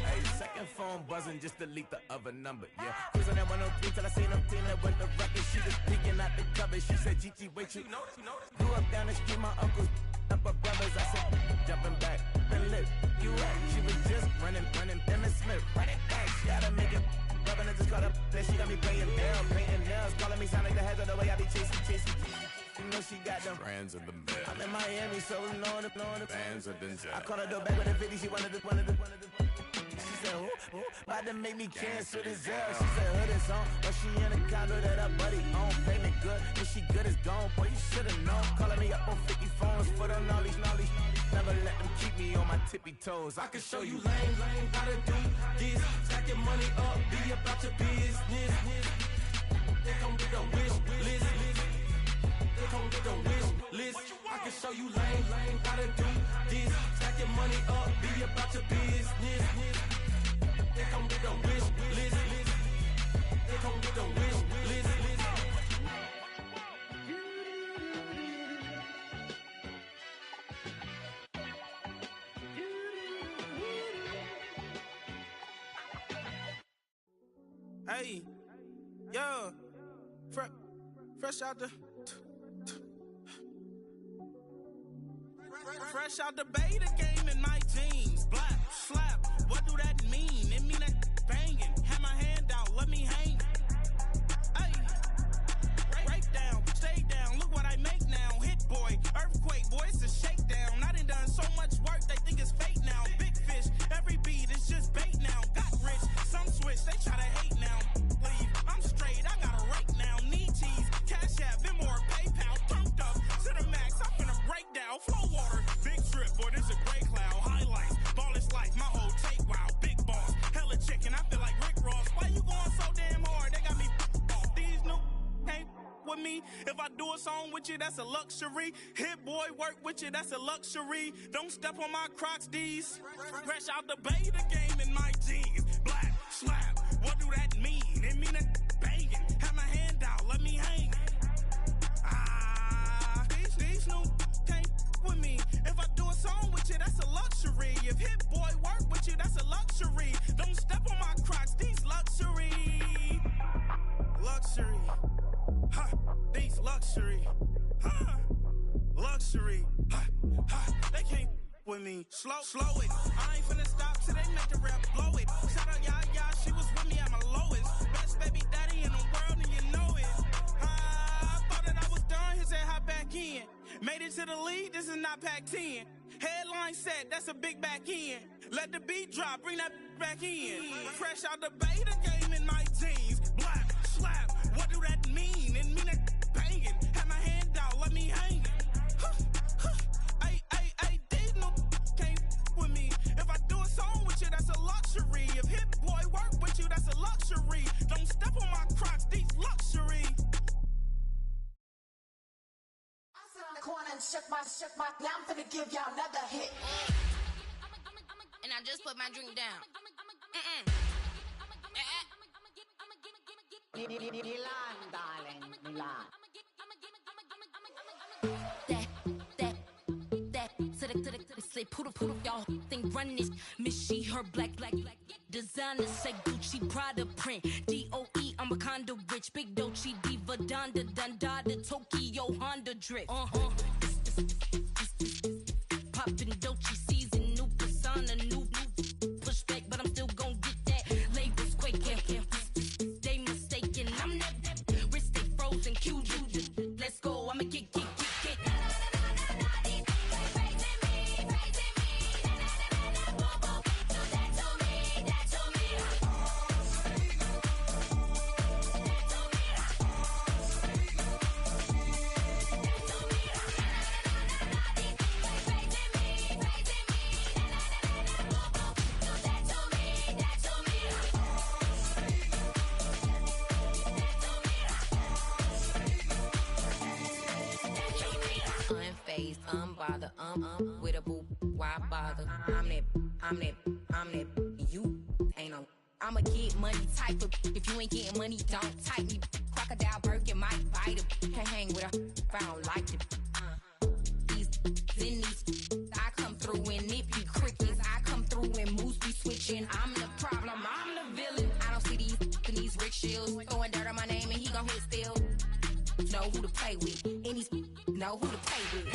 Speaker 4: Hey, second phone buzzing, just delete the other number, yeah. Cruising at 103 till I seen them cleaning with the record. She was peeking out the cover. She said, Gigi, wait, you notice? Grew up down the street, my uncles, up her brothers. I said, jumping back, then lit. You at? She was just running, Emmett Smith, running back. She gotta make it. Rubbing it just caught up, then she got me playing down, painting nails, calling me sound like the heads of the way I be chasing. You know she got them brands of the bed. I'm in Miami, so knowing the bands of the I caught her door back with a 50, she wanted the. She said, ooh, about to make me cancel this L. She said, hood is on, but she in a condo that her buddy on. Payment good, if she good is gone, boy, you should've known. Calling me up on 50 phones, foot on knowledge. Never let them keep me on my tippy toes. I can show you lame, how to do this. Stack your money up, be about your business. They come with a wish list. They come with a wish list. I can show you lame, how to do this. Stack your money up, be about your business. They come with a wish list. They come with a wish list.
Speaker 6: Hey, yo, fresh out the beta game in my jeans. Black, slap, what do that mean? It mean that banging. Have my hand out, let me hang. Hey, break down, stay down, look what I make now. Hit boy, earthquake, boy, it's a shakedown. I done so much work, they think it's fake now. Big fish, every beat is just bait now. Got rich, some switch, they try to hate now. Leave, I'm straight, I got a rake now. Need cheese, cash app, more PayPal. Turned up to the max, I'm finna break down. Flow water, big trip, boy, this a gray cloud. Highlights, ball is life, my whole take wild. Big boss, hella chicken, I feel like Rick Ross. Why you going so damn hard? They got me off. These new can't with me. If I do a song with you, that's a luxury. Hit boy, work with you, that's a luxury. Don't step on my Crocs, these. Fresh out the beta game in my jeans. Black, slap, what do that mean? It mean that banging. Have my hand out, let me hang. These new can't with me. If I do a song with you, that's a luxury. If Hit Boy work with you, that's a luxury. Don't step on my Crocs, these luxury. Luxury. Huh, these luxury. Huh, luxury. Huh. with me. Slow it. I ain't finna stop till they make the rap blow it. Shout out, yeah, she was with me at my lowest. Best baby daddy in the world, and you know it. I thought that I was done, he said hop back in. Made it to the lead, this is not Pac-10. Headline set, that's a big back end. Let the beat drop, bring that back in. Fresh out the beta game in my jeans. Black, slap, what do that mean? It mean that banging. Have my hand out, let me hang it. These no can't with me. If I do a song with you, that's a luxury. If Hit Boy work with you, that's a luxury. Don't step on my Crocs, these luxury.
Speaker 7: Corner and shook my, now I'm finna give y'all another hit.
Speaker 8: And I just put my drink down.
Speaker 7: Milan, darling, Milan.
Speaker 8: That, to the, say, poodle, y'all think run this. Miss she, her black, designer, say Gucci, Prada print, DOE, I'm a condo rich, big Dolce, Diva, Donda, Tokyo, Honda drip, poppin' Dolce season, new persona, new pushback, but I'm still gon' get that, labels quaking, they mistaken, I'm that, wrist stay frozen, QG, let's go, I'ma get. Unbothered, with a boo, why bother? I'm that, you ain't no. I'm a get money type of, if you ain't getting money, don't type me. Crocodile Birkin might bite him. Can't hang with her if I don't like it. These, I come through in nippy crickets. I come through in moose be switching. I'm the problem, I'm the villain. I don't see these rickshaws throwing dirt on my name and he gon' hit still. Know who to play with, and these know who to play with.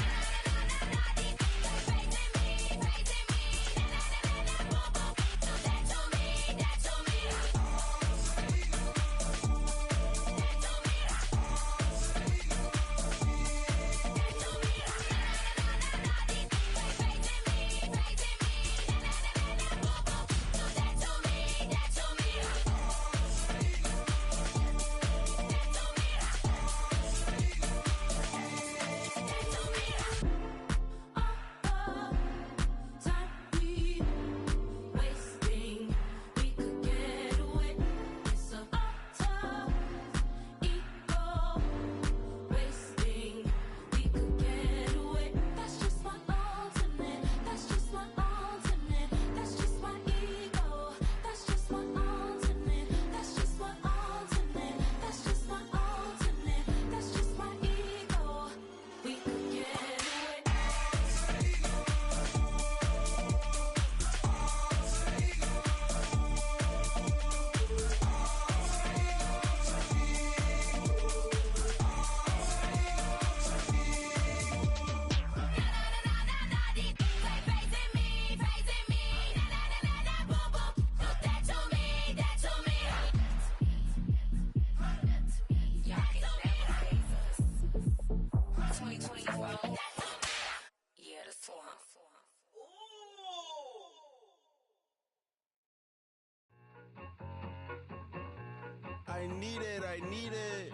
Speaker 5: I need it.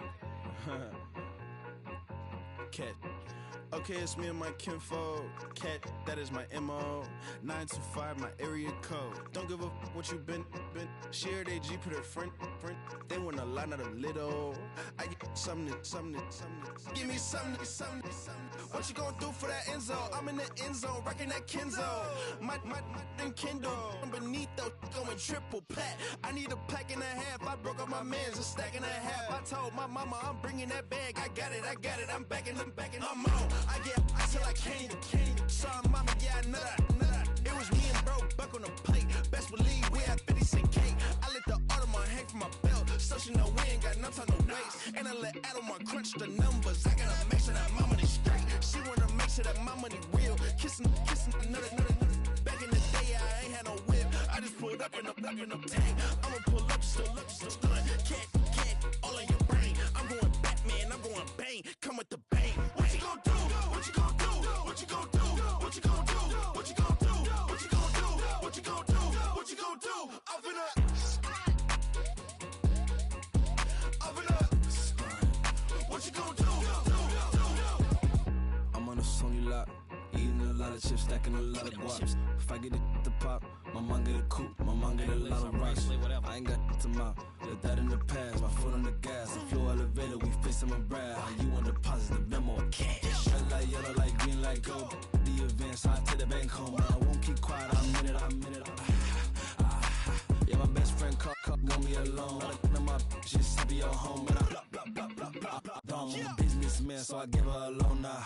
Speaker 5: Cat. Okay, it's me and my kinfolk. Cat, that is my MO. 925, my area code. Don't give a what you been. Shared AG, put her friend. They want a lot, not a little. I get something. Give me something. What you gonna do for that end zone? I'm in the end zone, rocking that Kenzo. My Kindle. I'm beneath though, going triple plat. I need a pack and a half. I broke up my mans, a stack and a half. I told my mama I'm bringing that bag. I got it. I'm backing, I'm on. I get till I can't. Sorry, mama, yeah, I know that. It was me and bro, buck on the plate. Best believe we had 50 cent cake. I let the Audemars hang from my belt, so she know we ain't got no time to waste. And I let Audemars crunch the numbers. I gotta make sure that my money straight. She wanna make sure that my money real. Kissing another. tank. I'ma pull up just to stun. Can't, all in your brain. I'm going Batman, I'm going bang. Come with the bang. What you gonna do? What you gonna do? What you gonna do? What you gonna do? What you gonna do? What you gonna do? What you gonna do? What you gonna do? Up in a what you gonna do?
Speaker 9: I'm on a Sony lot, eating a lot of chips, stacking a lot of guaps. If I get it to pop, my mom get a coupe, my mom get a lot of rocks. I ain't got to mouth, let that in the past. My foot on the gas, I flow elevator, we facing my brad. How you on deposit the memo of cash? Red light, yellow light, green light, go. The events, I take the bank home. I won't keep quiet, I'm in it. Yeah, my best friend called, want me alone. My she's happy at home, and I blah, blah, blah. I'm a businessman, so I give her a loan now.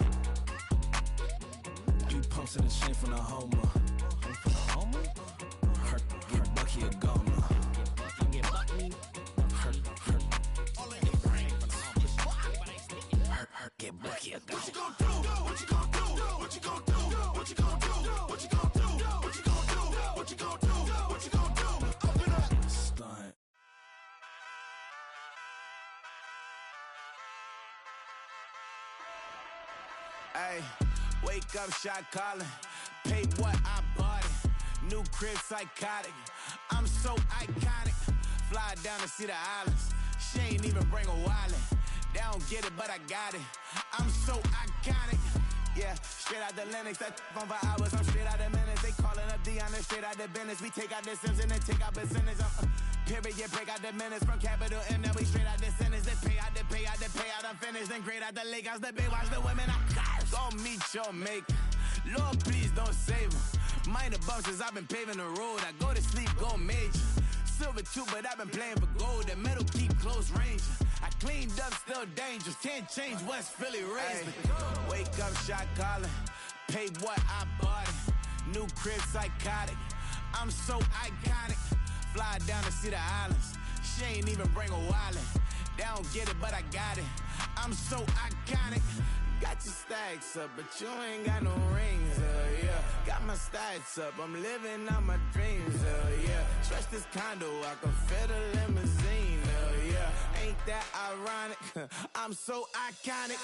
Speaker 9: 3 pumps in the chain from the Homer. Hurt, get Bucky a goner. Hurt, get Bucky a goner.
Speaker 5: What you gonna do? What you gonna do? What you gonna do? What you gonna do? What you gonna do? What you gonna do? What you gonna do? What you gonna do? Up in a
Speaker 9: stunt.
Speaker 4: Hey, wake up, shot calling. Pay what I bought it. New crib psychotic. I'm so iconic. Fly down to see the islands. She ain't even bring a wallet. They don't get it, but I got it. I'm so iconic. Yeah, straight out the Linux. That on for hours. I'm straight out the minutes. They calling up Dion, straight out the business. We take out the Sims and then take out percentage. Period, break out the minutes from capital M. Now we straight out the sentence. They pay out, I'm finished. Then grade out the lake house, the bay watch the women. Go meet your maker. Lord, please don't save them. Minor bumps as I've been paving the road. I go to sleep, go major. Silver too, but I've been playing for gold. The metal keep close range. I cleaned up, still dangerous. Can't change West Philly raised me. Wake up, shot calling. Pay what I bought it. New crib psychotic. I'm so iconic. Fly down to see the islands. She ain't even bring a wallet. They don't get it, but I got it. I'm so iconic. Got your stacks up, but you ain't got no rings, yeah. Got my stats up, I'm living out my dreams, yeah. Stretch this condo, I can fit a limousine, yeah. Ain't that ironic? I'm so iconic.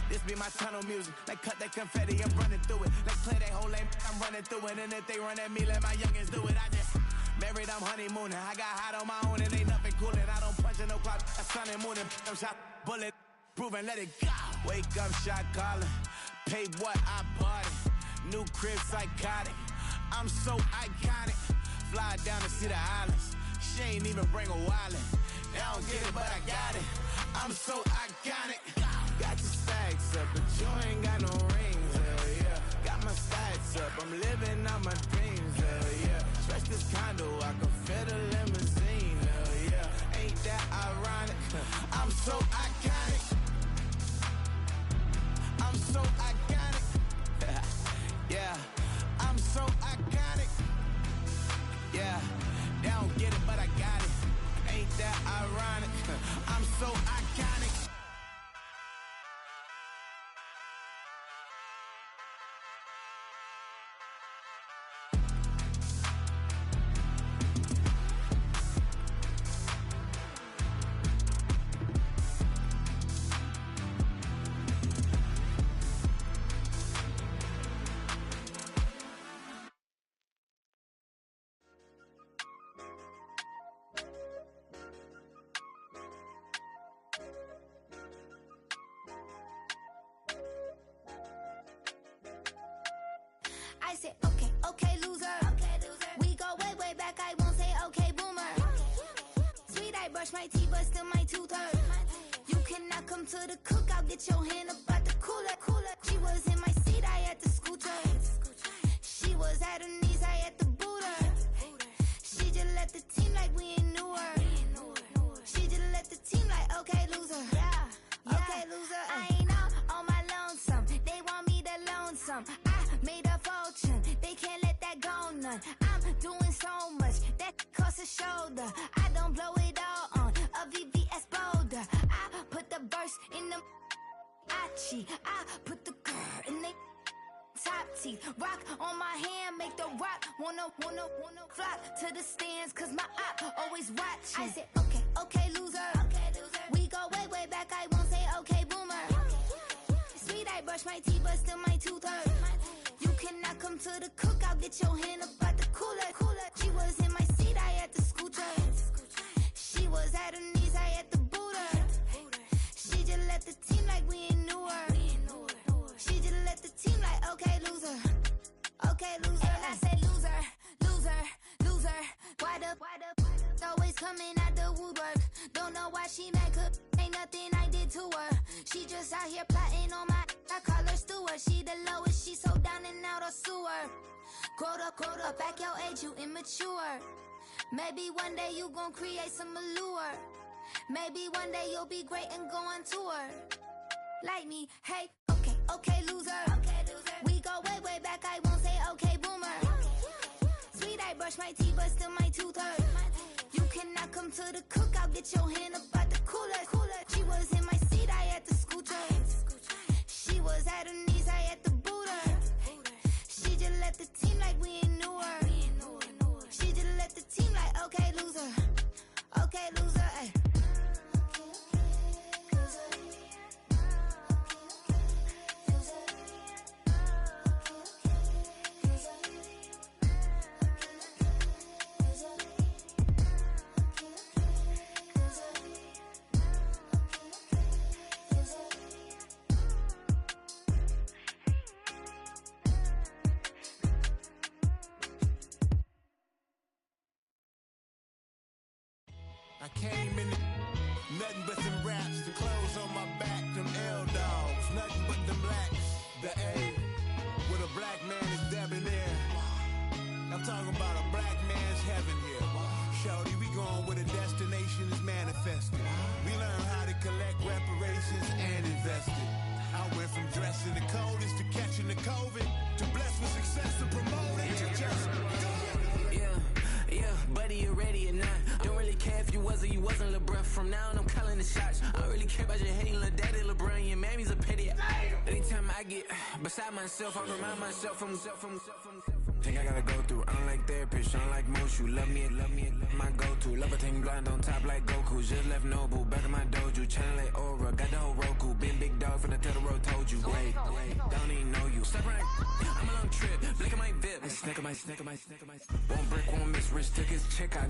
Speaker 4: This be my tunnel music. Like cut that confetti, I'm running through it. Like play that whole lane, I'm running through it. And if they run at me, let my youngins do it. I just married, I'm honeymooning. I got hot on my own and ain't nothing coolin'. I don't punch in no clock, a sun and moon. I'm shot, bullet, proven, let it go. Wake up, shot calling. Pay what I bought it. New crib psychotic. I'm so iconic. Fly down to see the islands. She ain't even bring a wallet. They don't get it, but I got it. I'm so iconic. Got your stacks up, but you ain't got no rings, yeah. Got my stats up, I'm living out my dreams, yeah. Stretch this condo, I can fit a limousine, yeah. Ain't that ironic? I'm so iconic. I'm so iconic. Yeah, I'm so iconic. Yeah, they don't get it, but I got it. Ain't that ironic? I'm so iconic.
Speaker 8: I said, okay, loser. We go way back, I won't say okay, boomer. Sweet, I brush my teeth, but still my tooth hurt. You cannot come to the cookout, get your hand up out the cooler. She was in my seat, I had to scoot her. She was at her knees, I had to boot her. She just let the team like we ain't knew her. She just let the team like, okay, loser. Okay, loser. I ain't on my lonesome. They want me to loan some. I made a fortune. They can't let that go none. I'm doing so much that costs a shoulder. I don't blow it all on a VVS boulder. I put the verse in the. I Versace. I put the girl in they top teeth. Rock on my hand, make the rock wanna flock to the stands, cause my op always watching. I said, okay, loser. We go way back, I won't say okay, boomer. Sweet, I brush my teeth, but still my tooth hurt. You cannot come to the cookout, get your hand up at the cooler. She was in my seat, I had to scoot her. She was at her knees, I had to boot her. She just left the team like we ain't knew her. She just left the team like, okay, loser. And I say loser. Why the always coming out the woodwork? Don't know why she mad, cause ain't nothing I did to her. She just out here plotting on my, I call her steward. She the lowest, she so down and out of sewer. Growed up, back your age, you immature. Maybe one day you gon' create some allure. Maybe one day you'll be great and go on tour. Like me, hey, okay, loser. We go way back, I won't say okay, boomer. Sweet, I brush my teeth, but still my tooth hurt. You cannot come to the cookout, get your hand up at the cooler. She was in my seat, I had to scoot her. She was at her knees, I had to boot her. She just left the team like we ain't knew her. She just left the team like, okay, loser, ay.
Speaker 4: I came in nothing but some raps, the clothes on my back, them L-dogs, nothing but them blacks, the A, with a black man is debonair. I'm talking about a black man's heaven here. Shorty, we going where the destination is manifested. We learn how to collect reparations and invest it. I went from dressing the coldest to catching the COVID, to blessed with success to promote it to just go.
Speaker 10: Yeah, buddy, you ready or not? Don't really care if you was or you wasn't, lil' bruh. From now on, I'm calling the shots. I don't really care about your hating, lil' daddy, LeBron. Your mammy's a pity. Anytime I get beside myself, I remind myself from Think I gotta go through. I don't like therapist, I don't like most. You love me, my go-to. Love a thing blind on top like Goku. Just left Nobu, back in my dojo. Channel like Aura, got the whole Roku. Been big dog from the Tether Road, told you. Wait, don't even know you. Step right, I'm a long trip. Blink of my VIP. Snicker my. One brick, one miss. Rich took his check out.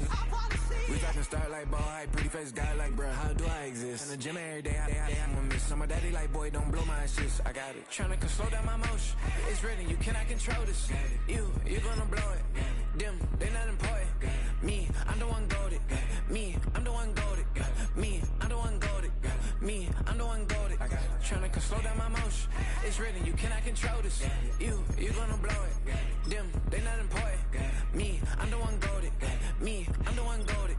Speaker 10: We talking start like ball high, pretty face guy like bruh. How do I exist? In the gym every day, I'm a miss. So my daddy like, boy, don't blow my assist. I got it. Tryna slow down my motion. It's written, you cannot control this. You gonna blow it. Them, they not important. Me, I'm the one goated. Me, I'm the one goated. Me, I'm the one goated. Me, I'm the one goated. Tryna slow down my motion. It's written, you cannot control this. You gonna blow it. Them, they not important. Me, I'm the one goated. Me, I'm the one goated.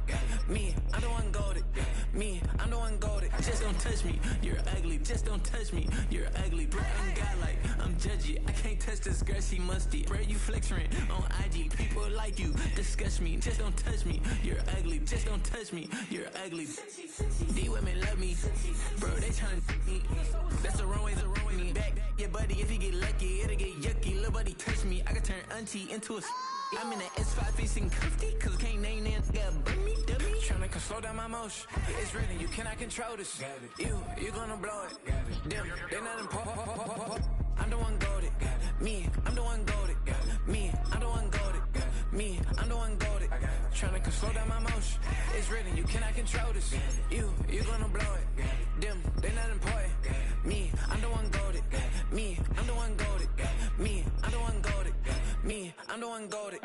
Speaker 10: Me, I'm the one goated. Me, I'm the one goated. Just don't touch me, you're ugly. Just don't touch me, you're ugly. Bro, I'm godlike, I'm judgy. I can't touch this girl, she musty. Bro, you flexing on IG. People like you disgust me. Just don't touch me, you're ugly. Just don't touch me, you're ugly. These women love me, bro, they tryna me. That's the wrong way, me. Back your buddy, if you get lucky, it'll get yucky. Little buddy touch me, I can turn auntie into a I'm in the S5 facing cuffy, cause I can't name that got dummy. Tryna slow down my motion. It's written, you cannot control this. You gonna blow it. Them, they not important. I'm the one goated. Me, I'm the one goated. Me, I'm the one goated. Me, I'm the one goated. Tryna slow down my motion. It's written, you cannot control this. You gonna blow it. Them, they not important. Me, I'm the one goated. Me, I'm the one goated. Me, I'm the one goated. Me, I'm the one goated.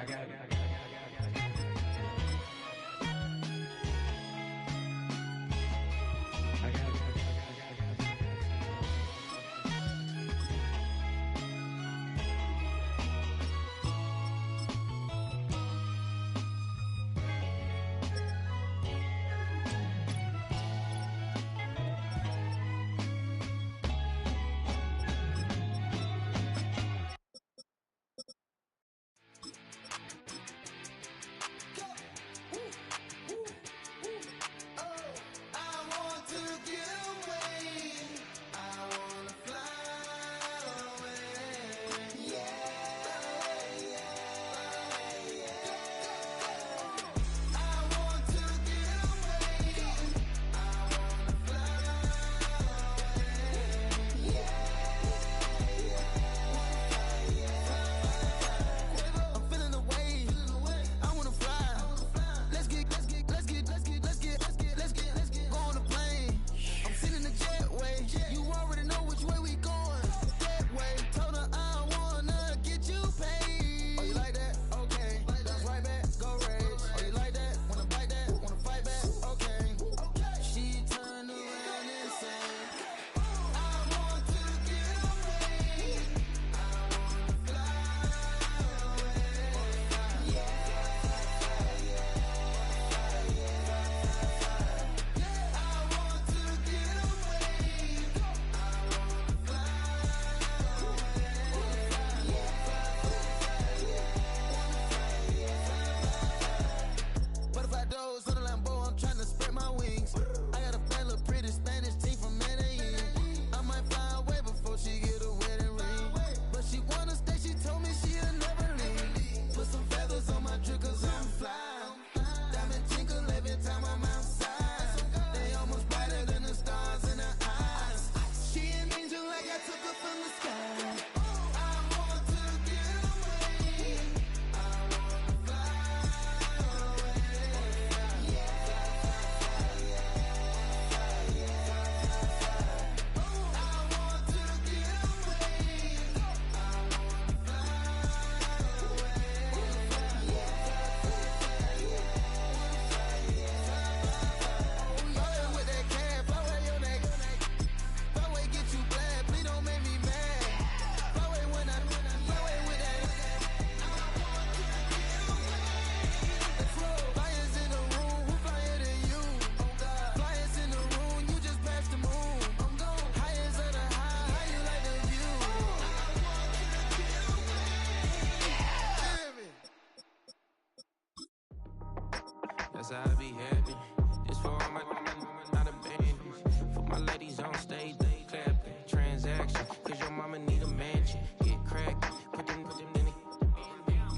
Speaker 10: ladies on stage, they clapping. Transaction, cause your mama need a mansion. Get crackin', put them in the.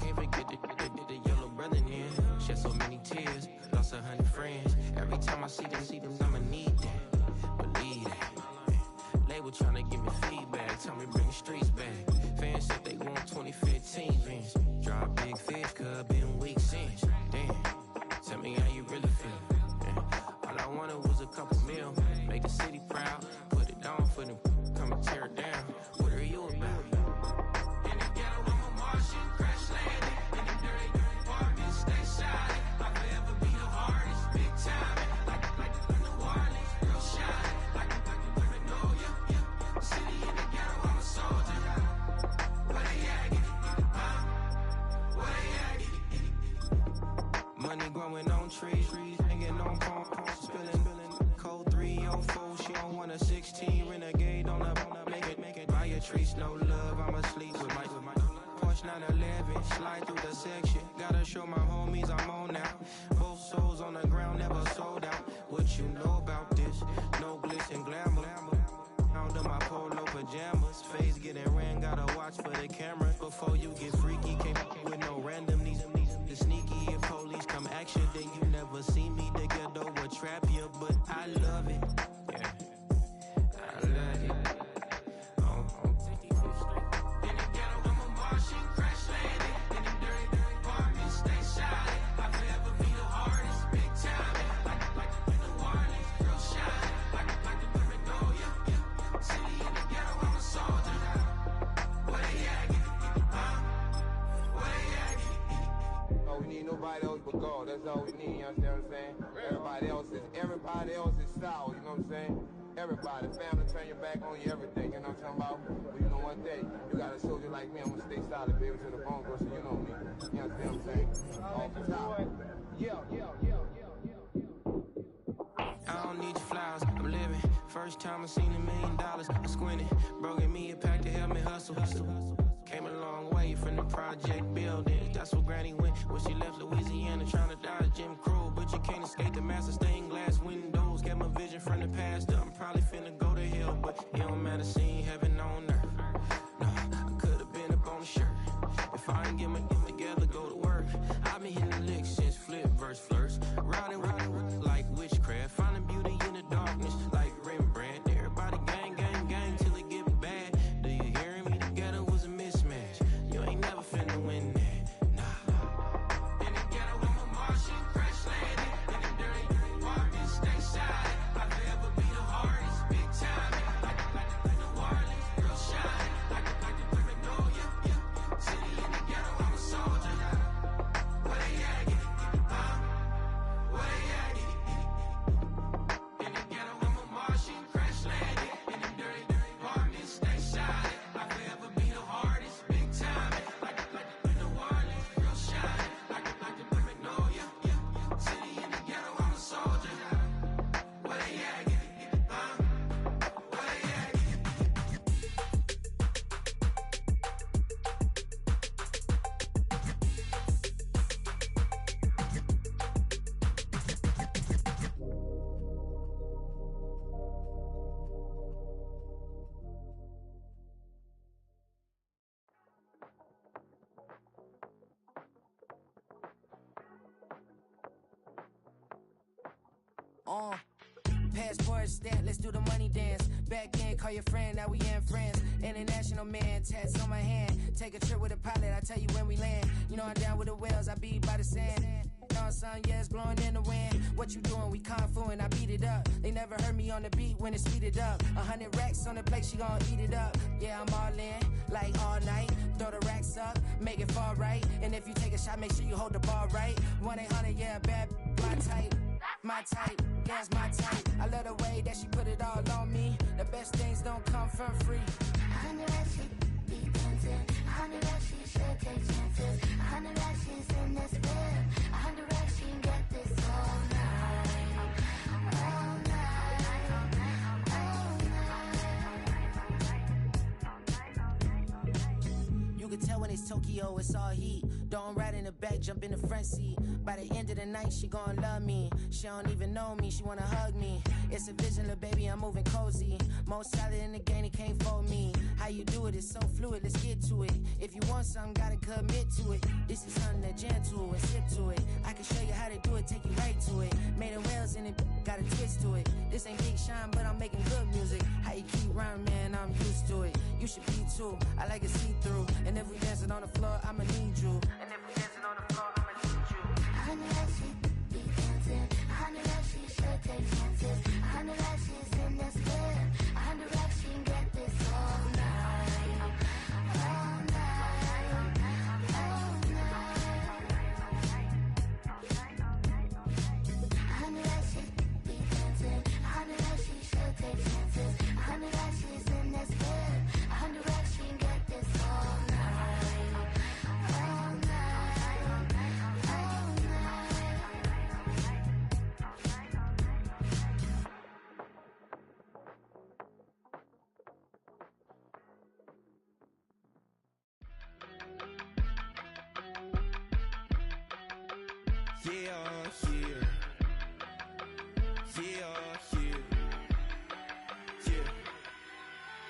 Speaker 10: Can't forget the yellow brother in. Shed so many tears, lost 100 friends. Every time I see them, I'ma need that. Believe that. Label tryna give me feedback, tell me bring the streets back. Fans said they want 2015 Vince. Drop big fish, cuz been weak since. Damn, tell me how you really feel. All I wanted was a couple mil, make the city proud. Put it down for them, come and tear it down. What are you about? In the ghetto, I'm a Martian, crash landing. In the dirty apartments, stay shining. I'll forever be the hardest, big time. Like New Orleans, real shine. Like women know you. City in the ghetto, I'm a soldier. Where they at? Where they at? Money growing on trees, hanging on palm, spilling code 304. She don't want a 16 renegade on up, make it. Buy your trees, no love. I'ma sleep with my Porsche 911, slide through the section. Gotta show my homies I'm on now. Both souls on the ground, never sold out. What you know about this? No glitz and glamour. Under my polo pajamas, face getting ran. Gotta watch for the cameras before you get freaky. Can't with no random these sneaky. If police come action, then you never see me. The ghetto will trap you, but I love it. Yeah, I love it. In the ghetto, I'm a Martian, crash landing. In the dirty apartments, stay shining. I'll forever be the hardest, big time. Like New Orleans, real shine. Like the women know you. City in the ghetto, I'm a soldier. Where they at? Where they at?
Speaker 11: Oh, we need nobody else but God. That's all we need, you understand what I'm saying? Everybody else is sour, you know what I'm saying? Everybody, family, turn your back on you, everything, you know what I'm talking about? But you know one thing, you got a soldier like me, I'm gonna stay solid, baby, to the bone, bro, so you know me. You understand what I'm saying? Off the top. Yeah.
Speaker 10: I don't need your flowers, I'm living. First time I seen $1 million, I squinted. Bro, give me a pack to help me hustle. Came a long way from the project building. That's where Granny went when she left Louisiana, trying to dodge Jim Crow. But you can't escape the master stained glass windows. Got my vision from the past. I'm probably finna go to hell, but it don't matter, seeing heaven on earth. No, I could've been up on the shirt. If I ain't get my get together, go to work. I've been hitting the licks since flip verse flirts. Riding like witchcraft, finding beauty in the darkness like Rembrandt. Everybody gang till it get bad. Do you hear me? The ghetto was a mismatch. You ain't never finna win that. Nah. In the ghetto, I'm a Martian, crash landing. In the dirty apartments, stay shining. I'll forever be the hardest, big time. Like New Orleans, real shine. Like the women know you. City in the ghetto, I'm a soldier. Where they at? Where they at? In the ghetto, I'm a Martian, crash landing. In the dirty apartments, stay shining. I'll forever be the hardest, big time. Like New Orleans, real shine. Like the women know you. City in the ghetto, I'm a soldier. Where they at? Where they at?
Speaker 12: Passport stat, let's do the money dance. Back then, call your friend, now we in friends. International man, tats on my hand. Take a trip with a pilot, I tell you when we land. You know I'm down with the whales, I be by the sand. On sun, yeah, it's blowing in the wind. What you doing? We kung fu and I beat it up. They never heard me on the beat when it's speeded up. 100 racks on the plate, she gon' eat it up. Yeah, I'm all in, like all night. Throw the racks up, make it fall right. And if you take a shot, make sure you hold the ball right. 1-800, yeah, bad, my type. My type, yeah, it's my type. I love the way that she put it all on me. The best things don't come from free.
Speaker 13: 100 racks, she be dancing. 100 racks, she should take chances. 100 racks, she's in this bed. 100 racks, she can get this all night. All night. All night.
Speaker 12: You can tell when it's Tokyo, it's all heat. Don't ride in the back, jump in the front seat. By the end of the night, she gon' love me. She don't even know me, she wanna hug me. It's a vision, little baby, I'm moving cozy. Most solid in the game, he can't fold me. How you do it, it's so fluid, let's get to it. If you want something, gotta commit to it. This is something that gentle and sip to it. I can show you how to do it, take you right to it. Made a rails in it, got a twist to it. This ain't Big Shine, but I'm making good music. How you keep rhyming, man, I'm used to it. You should be too, I like it see-through. And if we dancing on the floor, I'ma need you. And if we dancing on the floor, I'ma need you.
Speaker 13: 100 like she be dancing. 100 like she should take chances. 100 like she's in this bed. 100 like she can get this all night. All night. All night. 100 like she be dancing. 100 like she should take chances. 100 like she's in this bed. 100 like she can get this all night. All night. All night.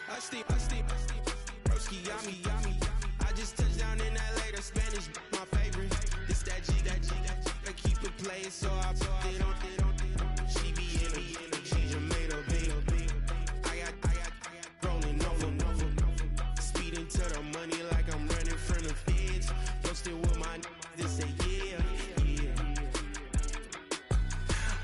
Speaker 5: I steep, broski, yummy. I just touched down in LA, the Spanish, my favorite. This that G, I keep it playing, so I put it on. She be in it, she just made a big. I got rolling over. Speeding to the money like I'm running from the feds. Posted with my they say yeah.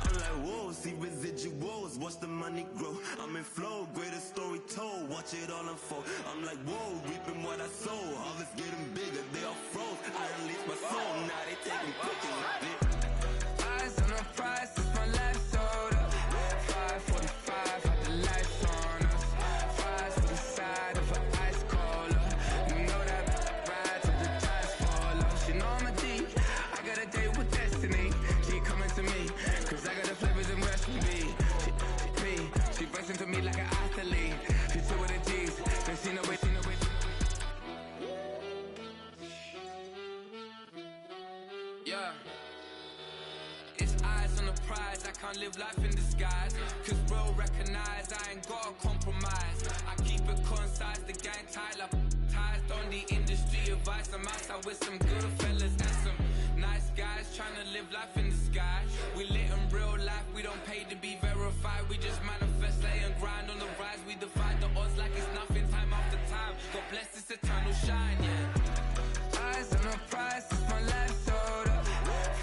Speaker 14: I'm like, whoa, see residuals, watch the money grow. I'm in flow, greatest story told, watch it all unfold. I'm like, whoa, reaping what I sow. Harvest getting bigger, they all froze. I unleashed my soul, now they taking pictures of it.
Speaker 10: Eyes on the prize, it's my life sold up. 5:45, had the lights on us. Fries to the side of an ice cola. You know that ride till the tires fall off. She know I'm a D, I got a date with destiny. She coming to me, cause I got the flavors and recipe. She breaks into me like an athlete. She two with the G's, then she know it. Yeah. It's eyes on the prize, I can't live life in disguise. Cause bro recognize I ain't gotta compromise. I keep it concise, the gang tight like ties. On the industry advice, I'm outside with some good fellas and some nice guys trying to live life in the sky. We lit in real life, we don't pay to be verified. We just manifest, lay and grind on the rise. We defy the odds like it's nothing, time after time. God bless this eternal shine, yeah. Eyes on the prize, it's my life sold up.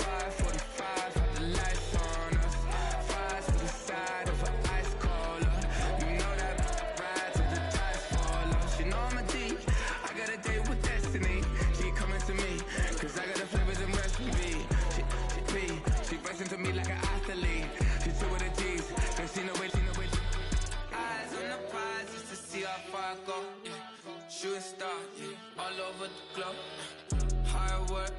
Speaker 10: 5:45, had the lights on us. Fries to the side of an ice cola. You know that ride till the tires fall off. She know I'm a D, I got a date with destiny. She coming to me, cause I got the flavors and recipe. She breaks into me like an athlete. She two with the G's, then she know it. Eyes on the prize just to see how far I go. Yeah. Shooting star, yeah. All over the globe. Hard work,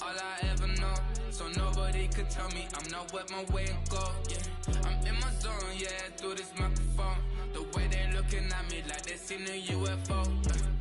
Speaker 10: all I ever know. So nobody could tell me I'm not wet my way and go. Yeah, I'm in my zone, yeah, through this microphone. The way they looking at me like they seen a UFO.